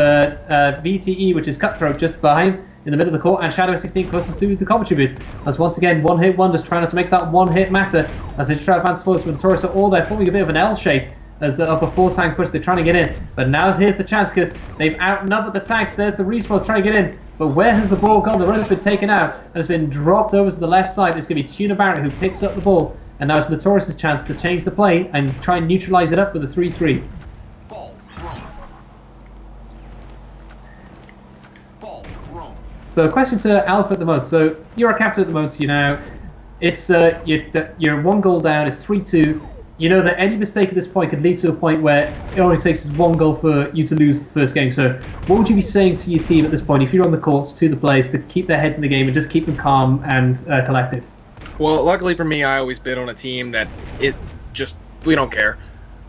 VTE, which is Cutthroat, just behind in the middle of the court, and Shadow 16 closest to the commentary booth. As once again, One Hit Wonders trying not to make that one hit matter. As they try to advance forward, Notorious are all there, forming a bit of an L shape. As up a 4-tank push, they're trying to get in. But now here's the chance, because they've outnumbered the tanks. There's the respawn trying to get in. But where has the ball gone? The runner's been taken out, and it's been dropped over to the left side. It's going to be Tuna Barrett who picks up the ball. And now it's Notorious' chance to change the play and try and neutralize it up with a 3-3. So a question to Alpha at the moment. So you're a captain at the moment, it's you're 1 goal down, it's 3-2. You know that any mistake at this point could lead to a point where it only takes 1 goal for you to lose the first game. So what would you be saying to your team at this point, if you're on the court, to the players, to keep their heads in the game and just keep them calm and collected? Well, luckily for me, I always bid on a team that we don't care.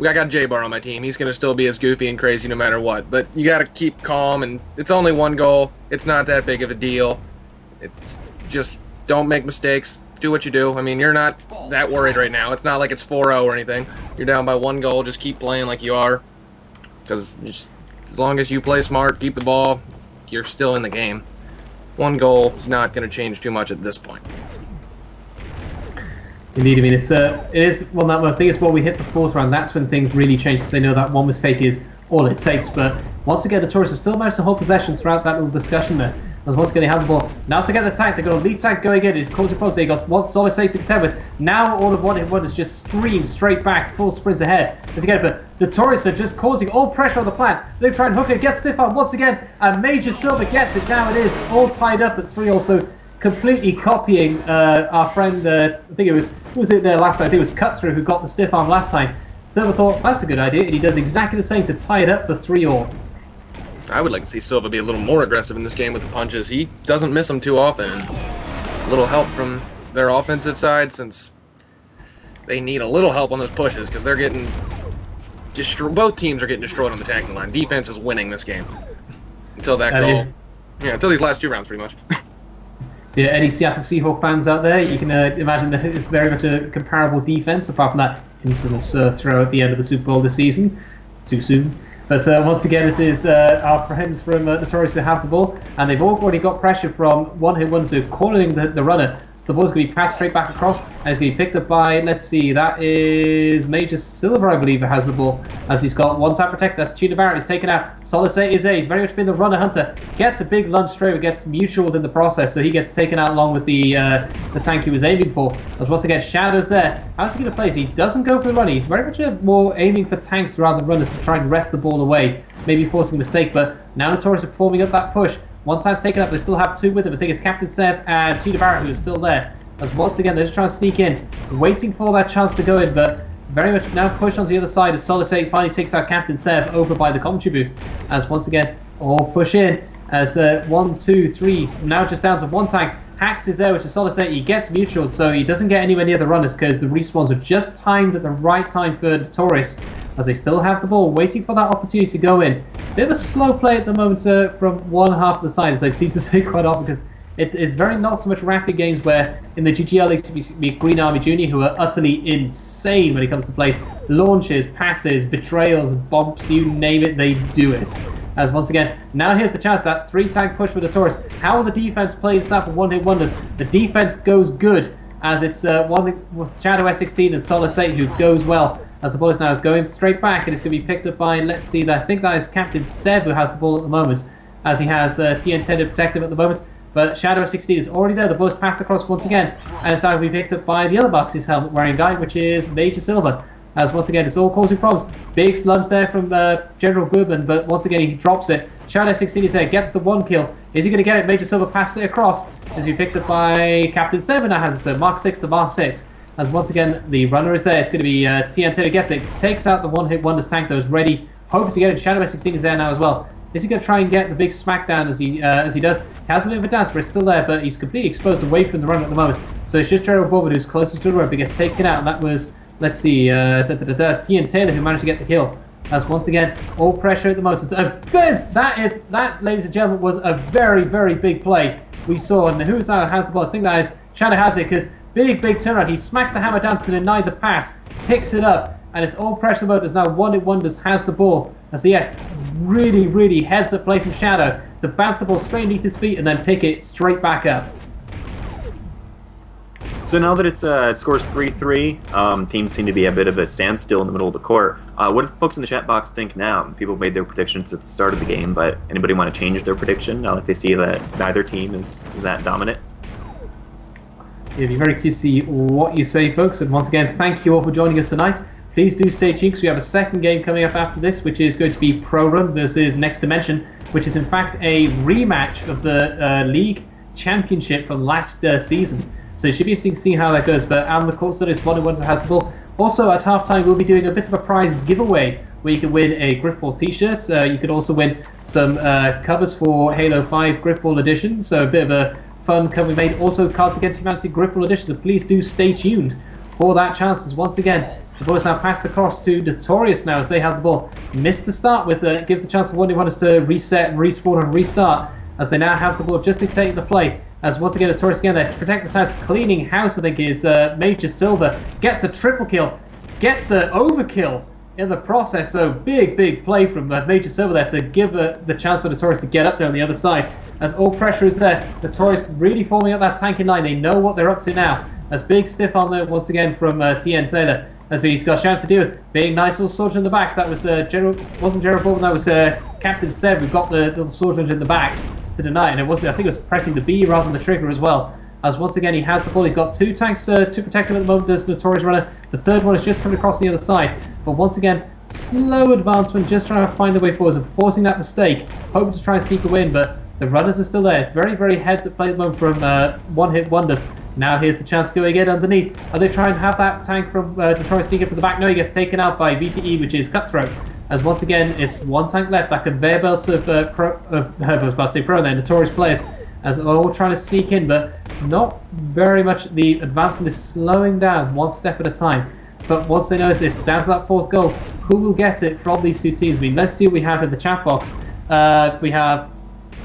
I got J-Bar on my team. He's going to still be as goofy and crazy no matter what. But you got to keep calm, and it's only 1 goal. It's not that big of a deal. It's just don't make mistakes. Do what you do. I mean, you're not that worried right now. It's not like it's 4-0 or anything. You're down by 1 goal. Just keep playing like you are. Because as long as you play smart, keep the ball, you're still in the game. 1 goal is not going to change too much at this point. Indeed, I mean, it is, well, I think it's when we hit the 4th round, that's when things really change, because they know that 1 mistake is all it takes. But once again, the Notorious have still managed to hold possession throughout that little discussion there. As once again they have the ball. Now to get the tank, they've got a lead tank going in, it's causing problems. They've got one Solace 8 to contend with. Now all of One Hit Wonders just stream straight back, full sprints ahead. As again, but the Notorious are just causing all pressure on the plant. They try and hook it, gets stiff arm once again, and Major Silver gets it. Now it is all tied up at 3, also completely copying our friend, I think it was, who was it there last time? I think it was Cutthroat who got the stiff arm last time. Silver thought, that's a good idea, and he does exactly the same to tie it up for 3-all. I would like to see Silva be a little more aggressive in this game with the punches. He doesn't miss them too often. A little help from their offensive side, since they need a little help on those pushes, because they're getting both teams are getting destroyed on the tackling line. Defense is winning this game until that goal. Yeah, until these last 2 rounds, pretty much. So yeah, any Seattle Seahawks fans out there, you can imagine that it's very much a comparable defense, apart from that infamous throw at the end of the Super Bowl this season. Too soon. But once again, it is our friends from Notorious who have the ball, and they've already got pressure from One Hit Wonders who are calling the runner. So the ball's going to be passed straight back across, and it's going to be picked up by, let's see, that is Major Silver, I believe, who has the ball, as he's got 1 tap protect. That's Tuna Barrett. He's taken out. Solace 8 is there. He's very much been the runner hunter. Gets a big lunge straight, but gets mutual within the process, so he gets taken out along with the tank he was aiming for. As once again, Shadow's there. How's he going to play? So he doesn't go for the running. He's very much more aiming for tanks rather than runners to try and wrest the ball away. maybe forcing a mistake, but now Notorious are forming up that push. One time's taken up, they still have two with them. I think it's Captain Seb and Cheetah Barrett who's still there. As once again, they're just trying to sneak in, waiting for that chance to go in, but very much now pushed onto the other side as Solid 8 finally takes out Captain Seb over by the commentary booth. As once again, all push in, as 1, 2, 3, now just down to one tank. Hax is there, which is Solid 8. He gets mutual, so he doesn't get anywhere near the runners because the respawns are just timed at the right time for Notorious, as they still have the ball, waiting for that opportunity to go in. Bit of a slow play at the moment from one half of the side, as I seem to say quite often, because it is very not so much rapid games where in the GGL leagues we Green Army Junior, who are utterly insane when it comes to play. Launches, passes, betrayals, bumps, you name it, they do it. As once again, now here's the chance, that 3-tank push for Notorious. How will the defense play in snap of one-hit wonders? The defense goes good, as it's one with Shadow S16 and Solid 8 who goes well. As the ball is now going straight back, and it's going to be picked up by, let's see, I think that is Captain Seb who has the ball at the moment, as he has TN10 to protect him at the moment. But Shadow S16 is already there, the ball is passed across once again, and it's now going to be picked up by the other box's helmet wearing guy, which is Major Silver. As once again, it's all causing problems. Big sludge there from General Goodman, but once again he drops it. Shadow 16 is there, gets the 1 kill. Is he going to get it? Major Silver passes it across, as he picked up by Captain 7 now has it, so Mark 6 to Mark 6. As once again, the runner is there. It's going to be TN10 who gets it. Takes out the one-hit wonders tank that was ready. Hoping to get it. Shadow 16 is there now as well. Is he going to try and get the big smackdown as he does? He has a bit of a dance, but it's still there, but he's completely exposed away from the run at the moment. So it's just Gerald Bourwood who's closest to the run, but gets taken out, and that was, let's see, TN Taylor who managed to get the kill. As once again, all pressure at the moment. That, ladies and gentlemen, was a very, very big play we saw. And who's that has the ball? I think that is Shadow has it, because big turnaround. He smacks the hammer down to deny the pass, picks it up, and it's all pressure mode as now One-Hit Wonders has the ball. As really heads up play from Shadow to bounce the ball straight underneath his feet and then pick it straight back up. So now that it scores 3-3, teams seem to be a bit of a standstill in the middle of the court. What do folks in the chat box think now? People made their predictions at the start of the game, but anybody want to change their prediction now that they see that neither team is that dominant? It'll be very curious to see what you say, folks. And once again, thank you all for joining us tonight. Please do stay tuned because we have a second game coming up after this, which is going to be Pro Run versus Next Dimension, which is in fact a rematch of the League Championship from last season. So it should be interesting to see how that goes. But on the court studies, One-Hit Wonders has the ball. Also at halftime, we'll be doing a bit of a prize giveaway where you can win a Grifball t-shirt. You can also win some covers for Halo 5 Grifball Edition. So a bit of a fun cover we made. Also Cards Against Humanity Grifball Edition. So please do stay tuned for that chance. As once again, the ball is now passed across to Notorious now as they have the ball. Missed to start with. Gives the chance for One-Hit Wonders to reset, respawn and restart as they now have the ball just dictating the play. As once again, Notorious again there to protect the task. Cleaning house, I think, is Major Silver. Gets the triple kill. Gets an overkill in the process. So big play from Major Silver there to give the chance for Notorious to get up there on the other side. As all pressure is there. Notorious really forming up that tank in line. They know what they're up to now. As big stiff on there once again from TN Taylor. As he's got a chance to do it. Being nice little soldier in the back. That was wasn't Gerald Baldwin, that was Captain Seb who got the little soldier in the back to deny it. And I think it was pressing the B rather than the trigger as well. As once again he has the ball. He's got 2 tanks to protect him at the moment. There's the Notorious runner. The third one is just coming across the other side. But once again, slow advancement, just trying to find the way forward and forcing that mistake. Hoping to try and sneak a win, but the runners are still there. Very heads at play at the moment from One-Hit Wonders. Now here's the chance going in underneath. Are they trying to have that tank from Notorious sneak up from the back? No, he gets taken out by VTE, which is Cutthroat. As once again, it's 1 tank left. That conveyor belt of I was about to say pro there, Notorious players, as all trying to sneak in, but not very much. The advancement is slowing down 1 step at a time. But once they notice this, down to that 4th goal, who will get it from these 2 teams? I mean, let's see what we have in the chat box. We have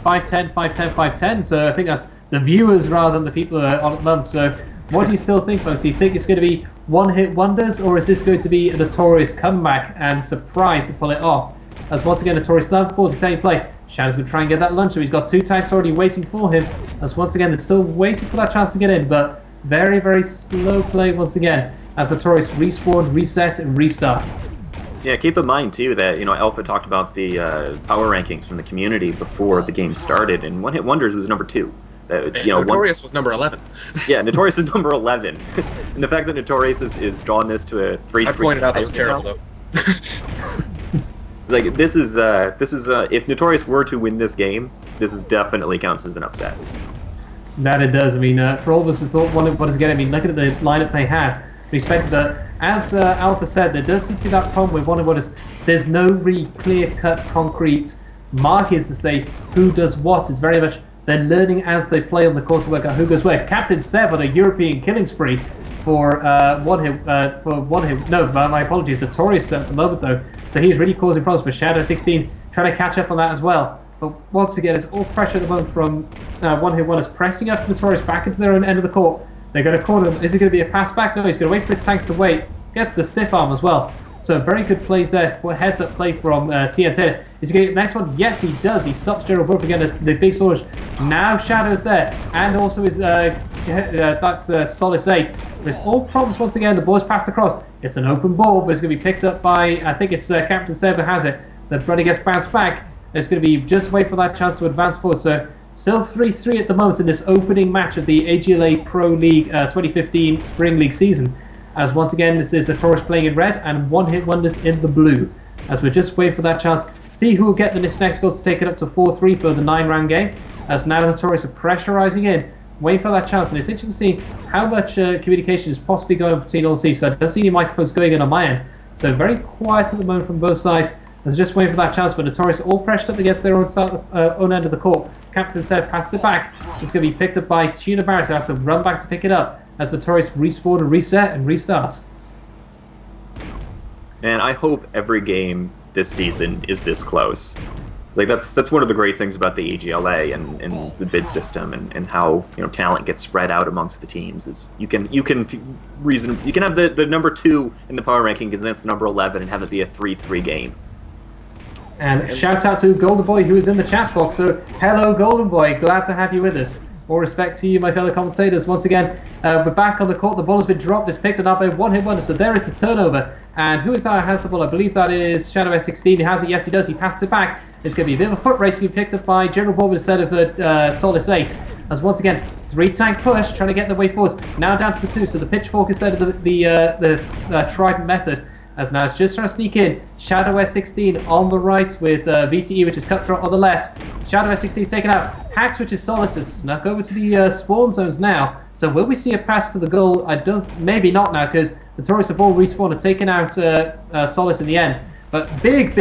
5-10, 5-10, 5-10, so I think that's the viewers rather than the people on at the moment. So what do you still think, folks? Do you think it's going to be One-Hit Wonders, or is this going to be a Notorious comeback and surprise to pull it off? As once again, Notorious down forward to same play. Shadow's going to try and get that luncher. He's got 2 tanks already waiting for him. As once again, they're still waiting for that chance to get in, but very slow play once again as Notorious respawn, reset, and restart. Yeah, keep in mind too that Alpha talked about the power rankings from the community before the game started, and One-Hit Wonders was number 2. Notorious was number 11. Yeah, Notorious is number 11. And the fact that Notorious is drawing this to a 3-3... I pointed out that was terrible, though. Like this is if Notorious were to win this game, this is definitely counts as an upset. That it does. I mean, for all of us who thought what is getting, I mean, looking at the lineup they have, we expected that, as Alpha said, there does seem to be that problem with one of what is, there's no really clear-cut, concrete markers to say who does what. It's very much they're learning as they play on the court to work out who goes where. Captain Seb on a European killing spree for one hit. No, my apologies. Notorious at the moment though, so he's really causing problems. But Shadow 16 trying to catch up on that as well. But once again, it's all pressure at the moment from one hit wonders pressing up Notorious back into their own end of the court. They're going to corner him. Is it going to be a pass back? No, he's going to wait for his tanks to wait. Gets the stiff arm as well. So very good plays there. Heads up play from TNT. Is he going to get the next one? Yes, he does. He stops Gerald Burp again. The big sword. Now Shadow's there, and also is that's Solace 8. There's all problems once again. The ball's passed across. It's an open ball, but it's going to be picked up by I think it's Captain Seb who has it. The brother gets bounced back. It's going to be just wait for that chance to advance forward. So still 3-3 at the moment in this opening match of the AGLA Pro League 2015 Spring League season. As once again, this is Notorious playing in red and one hit wonders in the blue. As we're just waiting for that chance, see who will get this next goal to take it up to 4-3 for the 9-round game. As now Notorious are pressurising in, waiting for that chance. And it's interesting to see how much communication is possibly going between all teams. So I don't see any microphones going in on my end. So very quiet at the moment from both sides. As just waiting for that chance, but Notorious all pressured up against their own end of the court. Captain Seth passes it back. It's going to be picked up by Tuna Barrett, who has to run back to pick it up as Notorious respawn and reset and restarts. And I hope every game this season is this close. Like that's one of the great things about the AGLA and the bid system and how talent gets spread out amongst the teams is you can have the number 2 in the power ranking against the number 11 and have it be a 3-3 game. And shout out to Golden Boy who is in the chat box. So hello Golden Boy, glad to have you with us. All respect to you, my fellow commentators. Once again, we're back on the court. The ball has been dropped. It's picked up by one hit wonder. So there is the turnover. And who is that who has the ball? I believe that is Shadow S16. He has it. Yes, he does. He passes it back. It's going to be a bit of a foot race to be picked up by General Bob instead of the Solace 8. As once again, 3-tank push, trying to get the way forward. Now down to the 2. So the pitchfork instead of the trident method. As now it's just trying to sneak in. Shadow S16 on the right with VTE, which is Cutthroat on the left. Shadow S16 is taken out. Hacks, which is Solace, has snuck over to the spawn zones now. So will we see a pass to the goal? Maybe not now, because Notorious have all respawned and taken out Solace in the end. But big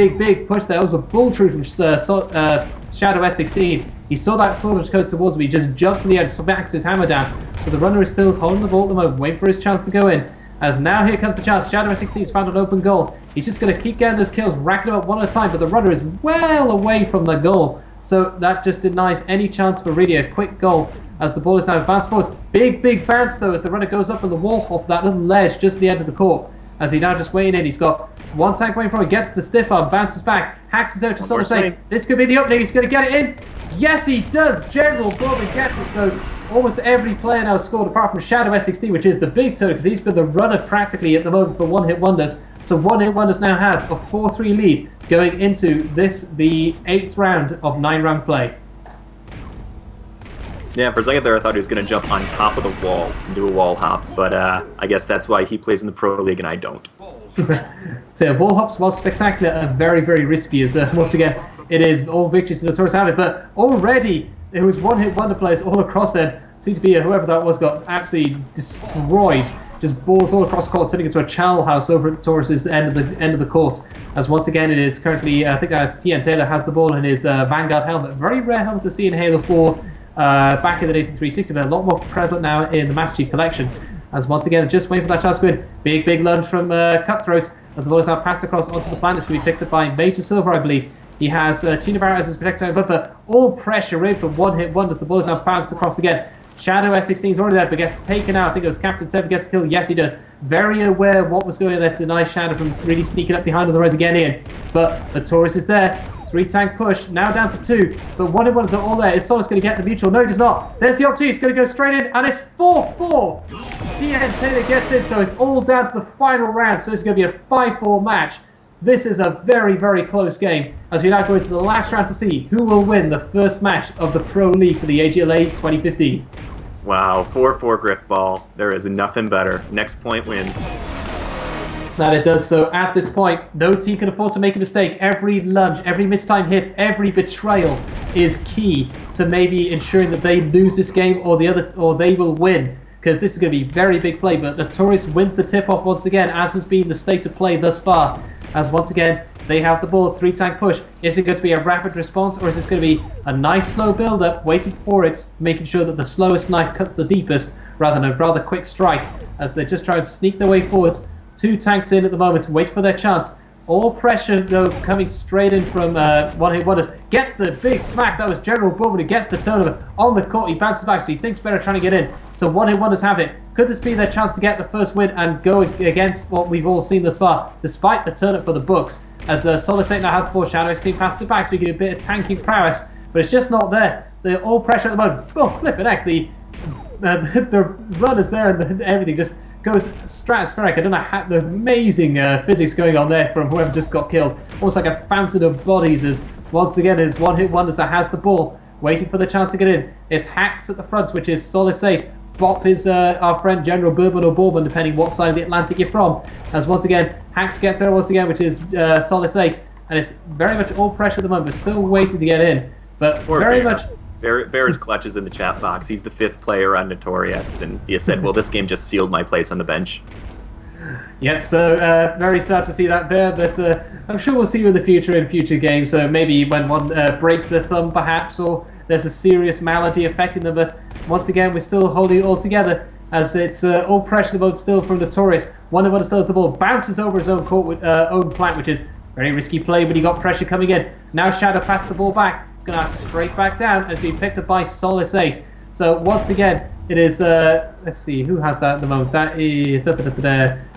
push there. That was a bull truth from Shadow S16. He saw that sword go towards him. He just jumps in the air, smacks his hammer down. So the runner is still holding the ball at the moment, waiting for his chance to go in. As now here comes the chance. Shadow S16 has found an open goal. He's just going to keep getting those kills, racking them up one at a time, but the runner is well away from the goal. So that just denies any chance for really a quick goal as the ball is now advanced forward. Big bounce though as the runner goes up on the wall off that little ledge just at the end of the court. As he now just waiting in. He's got one tank waiting for him, gets the stiff arm, bounces back, hacks it out to sort of say, this could be the opening, he's going to get it in. Yes, he does. General Bobby gets it. So almost every player now scored apart from Shadow S16, which is the big turn because he's been the runner practically at the moment for one hit wonders. So one hit wonders now have a 4-3 lead going into the 8th round of 9-round play. Yeah, for a second there I thought he was going to jump on top of the wall and do a wall hop, but I guess that's why he plays in the Pro League and I don't. So wall hops was spectacular and very risky as once again it is all victories to Notorious have it, but already it was one hit wonder players all across them. Seemed to be whoever that was got absolutely destroyed. Just balls all across the court, turning into a channel house over at Notorious's end of the court. As once again it is currently I think that's TN Taylor has the ball in his Vanguard helmet. Very rare helmet to see in Halo 4 back in the days in 360, but a lot more prevalent now in the Master Chief Collection. As once again just waiting for that chance to win. Big lunge from Cutthroat as the ball is now passed across onto the planet to be picked up by Major Silver, I believe. He has Tina Barrett as his protector, but all pressure in from one hit wonders. The ball is now bounced across again. Shadow S16 is already there, but gets taken out. I think it was Captain 7 gets the kill. Yes, he does. Very aware of what was going on there to deny Shadow from really sneaking up behind on the road to get in. But Notorious is there. 3-tank push, now down to 2. But one hit wonders are all there. Is Solace going to get the mutual? No, he does not. There's the opportunity. He's going to go straight in, and it's 4-4. TN Taylor gets in, so it's all down to the final round. So it's going to be a 5-4 match. This is a very close game as we now go into the last round to see who will win the first match of the Pro League for the AGLA 2015. Wow, 4-4 Grifball. There is nothing better. Next point wins. that it does. So at this point, no team can afford to make a mistake. Every lunge, every mistimed hit, every betrayal is key to maybe ensuring that they lose this game or they will win. Because this is going to be very big play. But Notorious wins the tip-off once again, as has been the state of play thus far. As once again, they have the ball, 3-tank push. Is it going to be a rapid response, or is this going to be a nice slow build-up, waiting for it, making sure that the slowest knife cuts the deepest, rather than a rather quick strike, as they just try and sneak their way forwards. 2 tanks in at the moment to wait for their chance. All pressure, though, coming straight in from One Hit Wonders. Gets the big smack. That was General Bourbon who gets the turnover on the court. He bounces back, so he thinks better trying to get in. So One Hit Wonders have it. Could this be their chance to get the first win and go against what we've all seen thus far, despite the turn-up for the books? As Solid State now has the ball, Shadow's team passes it back, so we get a bit of tanking prowess, but it's just not there. They're all pressure at the moment. Oh, flippin' heck, the runners there and everything just goes stratospheric. I don't know how the amazing physics going on there from whoever just got killed. Almost like a fountain of bodies as once again is One Hit Wonders that has the ball, waiting for the chance to get in. It's Hacks at the front, which is Solid State. Bop is our friend General Bourbon or Bourbon, depending what side of the Atlantic you're from. As once again, Hacks gets there once again, which is Solid State. And it's very much all pressure at the moment. We're still waiting to get in. But very much... Bears clutches in the chat box. He's the 5th player on Notorious, and he said, well, this game just sealed my place on the bench. Yep, so very sad to see that there, but I'm sure we'll see you in the future in future games, so maybe when one breaks their thumb perhaps, or there's a serious malady affecting them, but once again we're still holding it all together, as it's all pressure mode still from Notorious. One of them still has the ball, bounces over his own court with own flank, which is very risky play, but he got pressure coming in. Now Shadow passed the ball back. Going to have straight back down as being picked up by Solid State. So once again, it is, let's see, who has that at the moment? That is,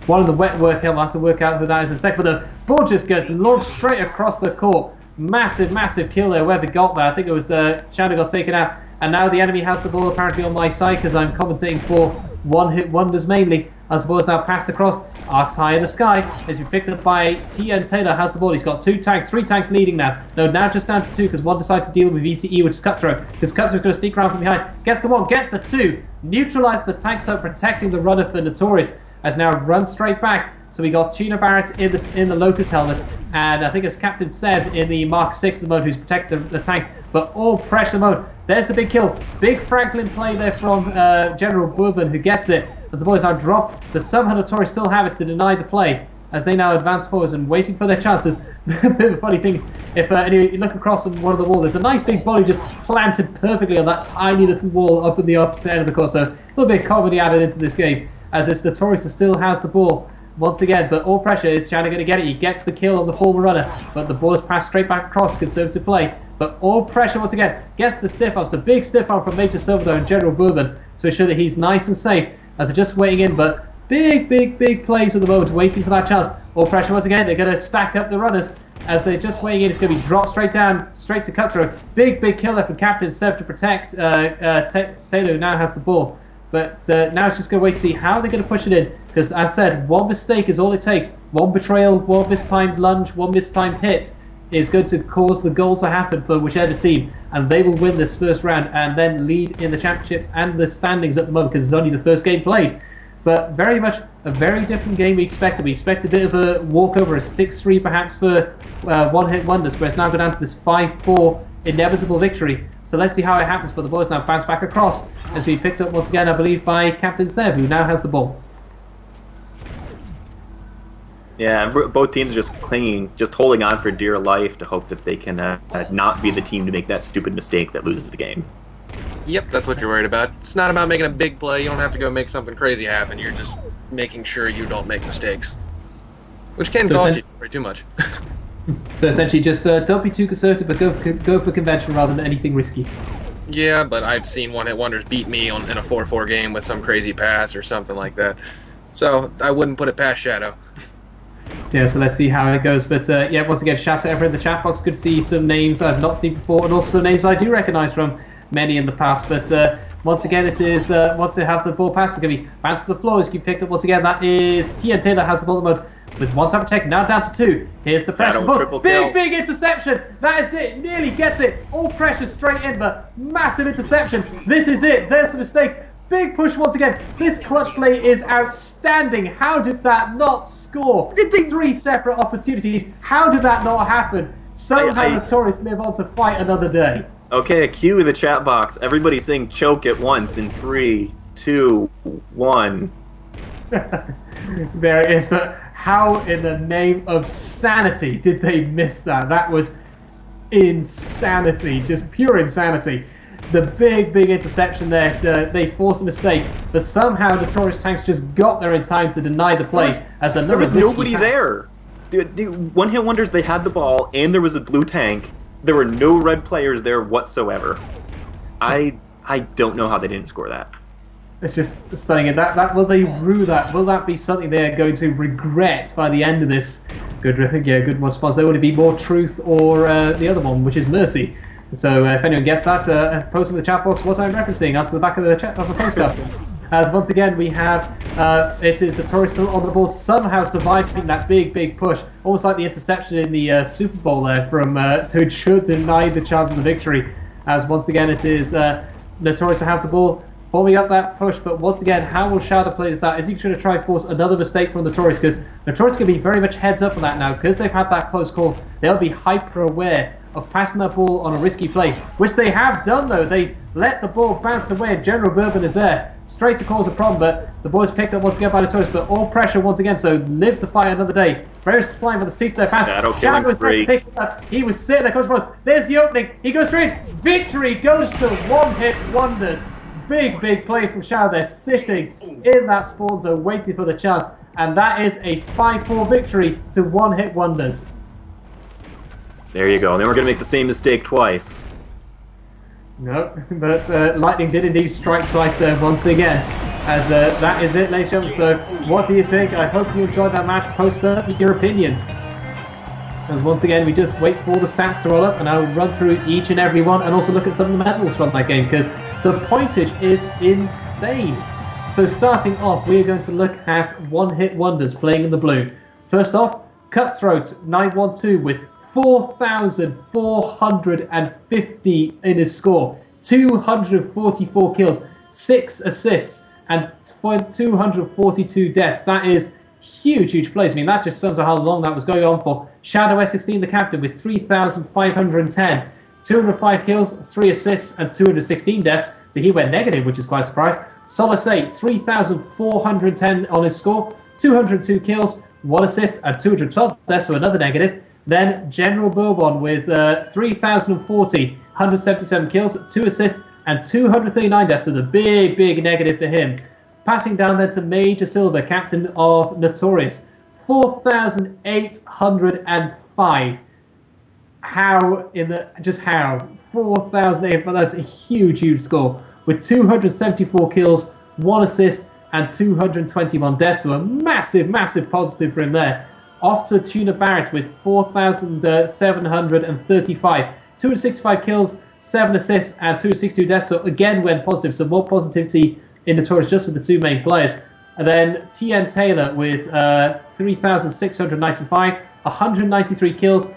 one of the wet work, I'll have to work out who that is in a second, but the ball just gets launched straight across the court. Massive, massive kill there, whoever got that. I think it was Shadow got taken out, and now the enemy has the ball apparently on my side, because I'm commentating for One Hit Wonders mainly. As the ball is now passed across, arcs high in the sky, as been picked up by T.N. Taylor, has the ball. He's got 2 tanks, 3 tanks leading now. No, now just down to 2, because one decides to deal with VTE, which is Cutthroat. Because Cutthroat's going to sneak around from behind. Gets the 1, gets the 2. Neutralize the tanks out, protecting the runner for Notorious. Has now run straight back. So we got Tuna Barrett in the Locust helmet, and I think it's Captain Seb in the Mark 6 at the moment who's protected the tank. But all pressure mode. There's the big kill. Big Franklin play there from General Bourbon, who gets it. As the boys now drop, the somehow Notorious still have it to deny the play, as they now advance forwards and waiting for their chances. A bit of a funny thing, if anyway, you look across on one of the wall, there's a nice big body just planted perfectly on that tiny little wall up in the opposite end of the court. So a little bit of comedy added into this game, as it's Notorious who still has the ball once again, but all pressure is Shannon going to get it. He gets the kill on the former runner, but the ball is passed straight back across, conservative play. But all pressure once again, gets the stiff arm. It's a big stiff arm from Major Silverdo and General Bourbon to ensure that he's nice and safe as they're just waiting in, but big plays at the moment, waiting for that chance. All pressure once again, they're going to stack up the runners as they're just waiting in. It's going to be dropped straight down, straight to Cutthroat. Big kill there from Captain Seb to protect Taylor, who now has the ball. But now it's just going to wait to see how they're going to push it in, because as I said, one mistake is all it takes. One betrayal, one mistimed lunge, one mistimed hit is going to cause the goal to happen for whichever team, and they will win this first round and then lead in the championships and the standings at the moment, because it's only the first game played. But very much a very different game we expected. We expect a bit of a walkover, a 6-3 perhaps for One Hit Wonders, but it's now gone down to this 5-4 inevitable victory. So let's see how it happens. But the boys now bounce back across as we picked up once again, I believe, by Captain Seb, who now has the ball. Yeah, both teams are just clinging, just holding on for dear life to hope that they can not be the team to make that stupid mistake that loses the game. Yep, that's what you're worried about. It's not about making a big play. You don't have to go make something crazy happen. You're just making sure you don't make mistakes, which can cost you way too much. So essentially just don't be too conservative, but go for convention rather than anything risky. Yeah, but I've seen One Hit Wonders beat me in a 4-4 game with some crazy pass or something like that. So I wouldn't put it past Shadow. Yeah, so let's see how it goes. But yeah, once again, shout out to everyone in the chat box. Good to see some names I've not seen before, and also names I do recognise from many in the past. But once again, it is once they have the ball pass, it's going to be bounced to the floor. As you picked up once again, that is T.N. Taylor has the ball at the moment with one time protect, now down to 2. Here's the pressure. Big interception. That is it. Nearly gets it. All pressure straight in, but massive interception. This is it. There's the mistake. Big push once again. This clutch play is outstanding. How did that not score? Did they... 3 separate opportunities. How did that not happen? Somehow Notorious live on to fight another day. Okay, cue the chat box. Everybody sing choke at once in 3, 2, 1. There it is, but how in the name of sanity did they miss that? That was insanity, just pure insanity. The big interception there, they forced a mistake, but somehow Notorious Tanks just got there in time to deny the play. There was nobody there. The one-hit wonders, they had the ball, and there was a blue tank. There were no red players there whatsoever. I don't know how they didn't score that. It's just stunning. That will they rue that? Will that be something they are going to regret by the end of this? Good response. There would it be more truth or the other one, which is mercy? So if anyone gets that, post in the chat box what I'm referencing. That's the back of the chat of the postcard. As once again we have it is Notorious still on the ball, somehow surviving that big push, almost like the interception in the Super Bowl there from who should deny the chance of the victory. As once again it is Notorious to have the ball, forming up that push, but once again, how will Shadow play this out? Is he going to try and force another mistake from Notorious? Because Notorious can be very much heads up on that now, because they've had that close call. They'll be hyper aware of passing that ball on a risky play, which they have done though. They let the ball bounce away and General Bourbon is there, straight to cause a problem, but the ball is picked up once again by Notorious, but all pressure once again, so live to fight another day. Very supplying with the seat of their pass. Shadow is there to pick it up. He was sitting there, Coach Bros. There's the opening. He goes straight. Victory goes to one-hit wonders. Big play from Shadow there, sitting in that spawn zone, waiting for the chance. And that is a 5-4 victory to one-hit wonders. There you go. And then we're going to make the same mistake twice. No, but lightning did indeed strike twice once again. As that is it, ladies and gentlemen. So what do you think? I hope you enjoyed that match. Post with your opinions. As once again, we just wait for the stats to roll up, and I'll run through each and every one, and also look at some of the medals from that game, because the pointage is insane. So starting off, we are going to look at one-hit wonders playing in the blue. First off, Cutthroat 912 with 4,450 in his score, 244 kills, 6 assists, and 242 deaths. That is huge plays. I mean, that just sums up how long that was going on for. Shadow S16, the captain, with 3,510, 205 kills, 3 assists, and 216 deaths. So he went negative, which is quite a surprise. Solace 8, 3,410 on his score, 202 kills, 1 assist, and 212 deaths, so another negative. Then General Bourbon with 3,040, 177 kills, 2 assists, and 239 deaths, so the big negative for him. Passing down then to Major Silver, captain of Notorious, 4,805. How 4,800, that's a huge score, with 274 kills, 1 assist, and 221 deaths, so a massive positive for him there. Off to Tuna Barrett with 4,735, 265 kills, 7 assists, and 262 deaths, so again went positive, so more positivity in Notorious just with the 2 main players. And then TN Taylor with 3,695, 193 kills,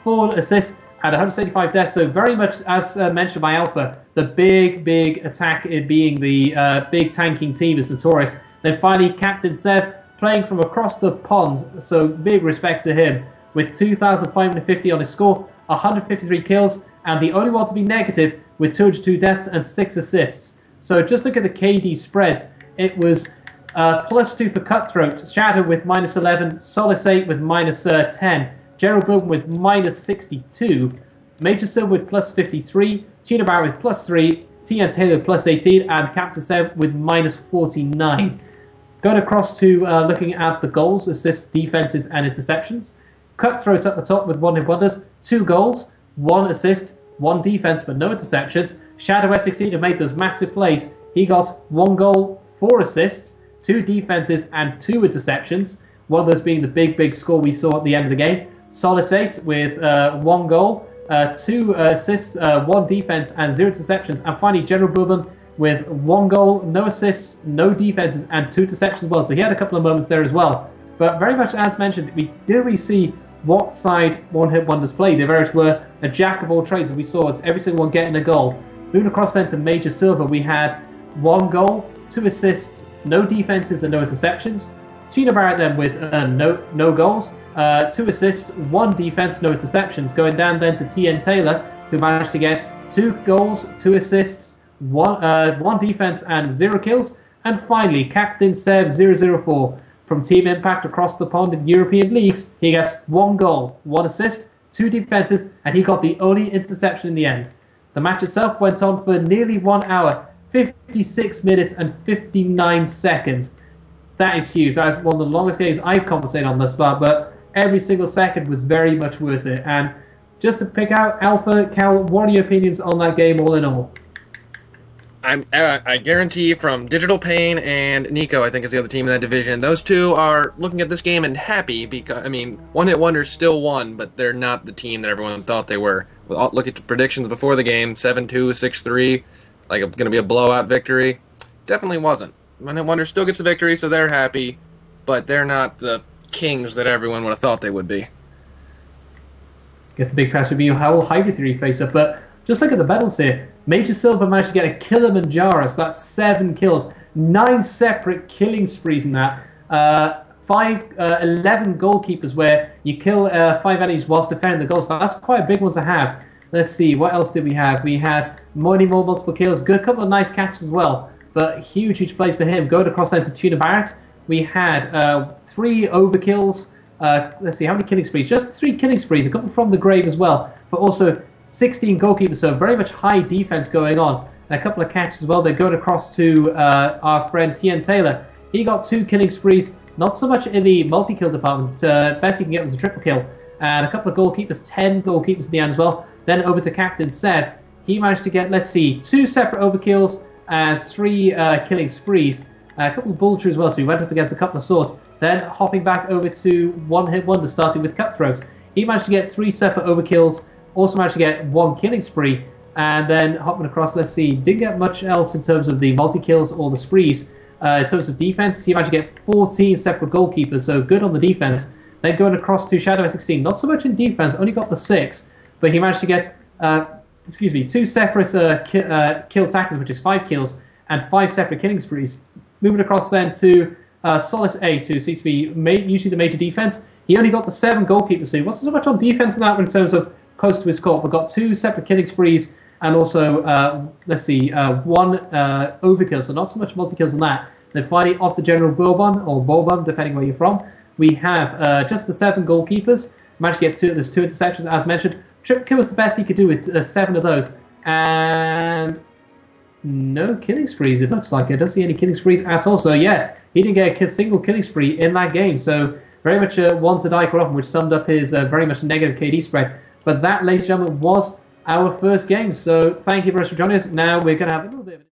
4 assists, and 175 deaths, so very much as mentioned by Alpha, the big attack in being the big tanking team is Notorious. Then finally Captain Sev, playing from across the pond, so big respect to him, with 2,550 on his score, 153 kills, and the only one to be negative with 202 deaths and 6 assists. So just look at the KD spreads. It was +2 for Cutthroat, Shadow with -11, Solace 8 with -10, Gerald Bourbon with -62, Major Silver with +53, Tuna Barrett with +3, TN Taylor with +18, and Captain Seb with -49. Going across to looking at the goals, assists, defenses, and interceptions. Cutthroat at the top with one-hit wonders, 2 goals, 1 assist, 1 defense, but no interceptions. Shadow S16 who made those massive plays. He got 1 goal, 4 assists, 2 defenses, and 2 interceptions. One of those being the big score we saw at the end of the game. Solace 8 with 1 goal, 2 assists, 1 defense, and 0 interceptions. And finally, General Bourbon with 1 goal, no assists, no defenses, and 2 interceptions as well. So he had a couple of moments there as well. But very much as mentioned, we didn't really see what side one-hit wonders played. They very much were a jack of all trades, as we saw. It's every single one getting a goal. Moving across then to Major Silver, we had 1 goal, 2 assists, no defenses and no interceptions. Tina Barrett then with no goals, 2 assists, 1 defense, no interceptions. Going down then to TN Taylor, who managed to get 2 goals, 2 assists, 1 defense and 0 kills. And finally, Captain Seb 004 from Team Impact across the pond in European leagues. He gets 1 goal, 1 assist, 2 defenses, and he got the only interception in the end. The match itself went on for nearly 1 hour, 56 minutes and 59 seconds. That is huge. That is one of the longest games I've commentated on thus far, but every single second was very much worth it. And just to pick out Alpha, Cal, what are your opinions on that game all in all? I guarantee from Digital Pain and Nico, I think is the other team in that division, those two are looking at this game and happy because, One Hit Wonders still won, but they're not the team that everyone thought they were. Look at the predictions before the game, 7-2, 6-3, like going to be a blowout victory. Definitely wasn't. One Hit Wonder still gets the victory, so they're happy, but they're not the kings that everyone would have thought they would be. Guess the big press would be how will Hybrid Theory face up, but just look at the medals here. Major Silver managed to get a Kilimanjaro, so that's 7 kills, 9 separate killing sprees in that, 11 goalkeepers where you kill 5 enemies whilst defending the goal, so that's quite a big one to have. Let's see, what else did we have? We had more multiple kills, good couple of nice catches as well, but huge plays for him. Going across then to Tuna Barrett, we had 3 overkills, let's see, how many killing sprees? Just 3 killing sprees, a couple from the grave as well, but also 16 goalkeepers, so very much high defense going on. And a couple of catches as well. They're going across to our friend TN Taylor. He got 2 killing sprees, not so much in the multi-kill department. Best he can get was a triple kill. And a couple of goalkeepers, 10 goalkeepers in the end as well. Then over to Captain Seb. He managed to get, let's see, 2 separate overkills and 3 killing sprees. A couple of bulletry as well, so he went up against a couple of swords. Then hopping back over to One Hit Wonder, starting with Cutthroat. He managed to get 3 separate overkills. Also managed to get 1 killing spree, and then hopping across, let's see, didn't get much else in terms of the multi-kills or the sprees. In terms of defense, he managed to get 14 separate goalkeepers, so good on the defense. Then going across to Shadow S16, not so much in defense, only got the 6, but he managed to get, 2 separate kill tacklers, which is 5 kills, and 5 separate killing sprees. Moving across then to Solace A, who seems to be usually the major defense. He only got the 7 goalkeepers, so he wasn't so much on defense in that one in terms of close to his court, but got 2 separate killing sprees and also, 1 overkill, so not so much multi-kills on that. Then finally, off the General Bourbon, or Bourbon, depending where you're from, we have just the 7 goalkeepers. Managed to get 2, there's 2 interceptions, as mentioned. Triple kill was the best he could do with 7 of those. And no killing sprees, it looks like. I don't see any killing sprees at all. So yeah, he didn't get a single killing spree in that game. So very much one to die quite often, which summed up his very much negative KD spread. But that, ladies and gentlemen, was our first game. So thank you very much for joining us. Now we're going to have a little bit of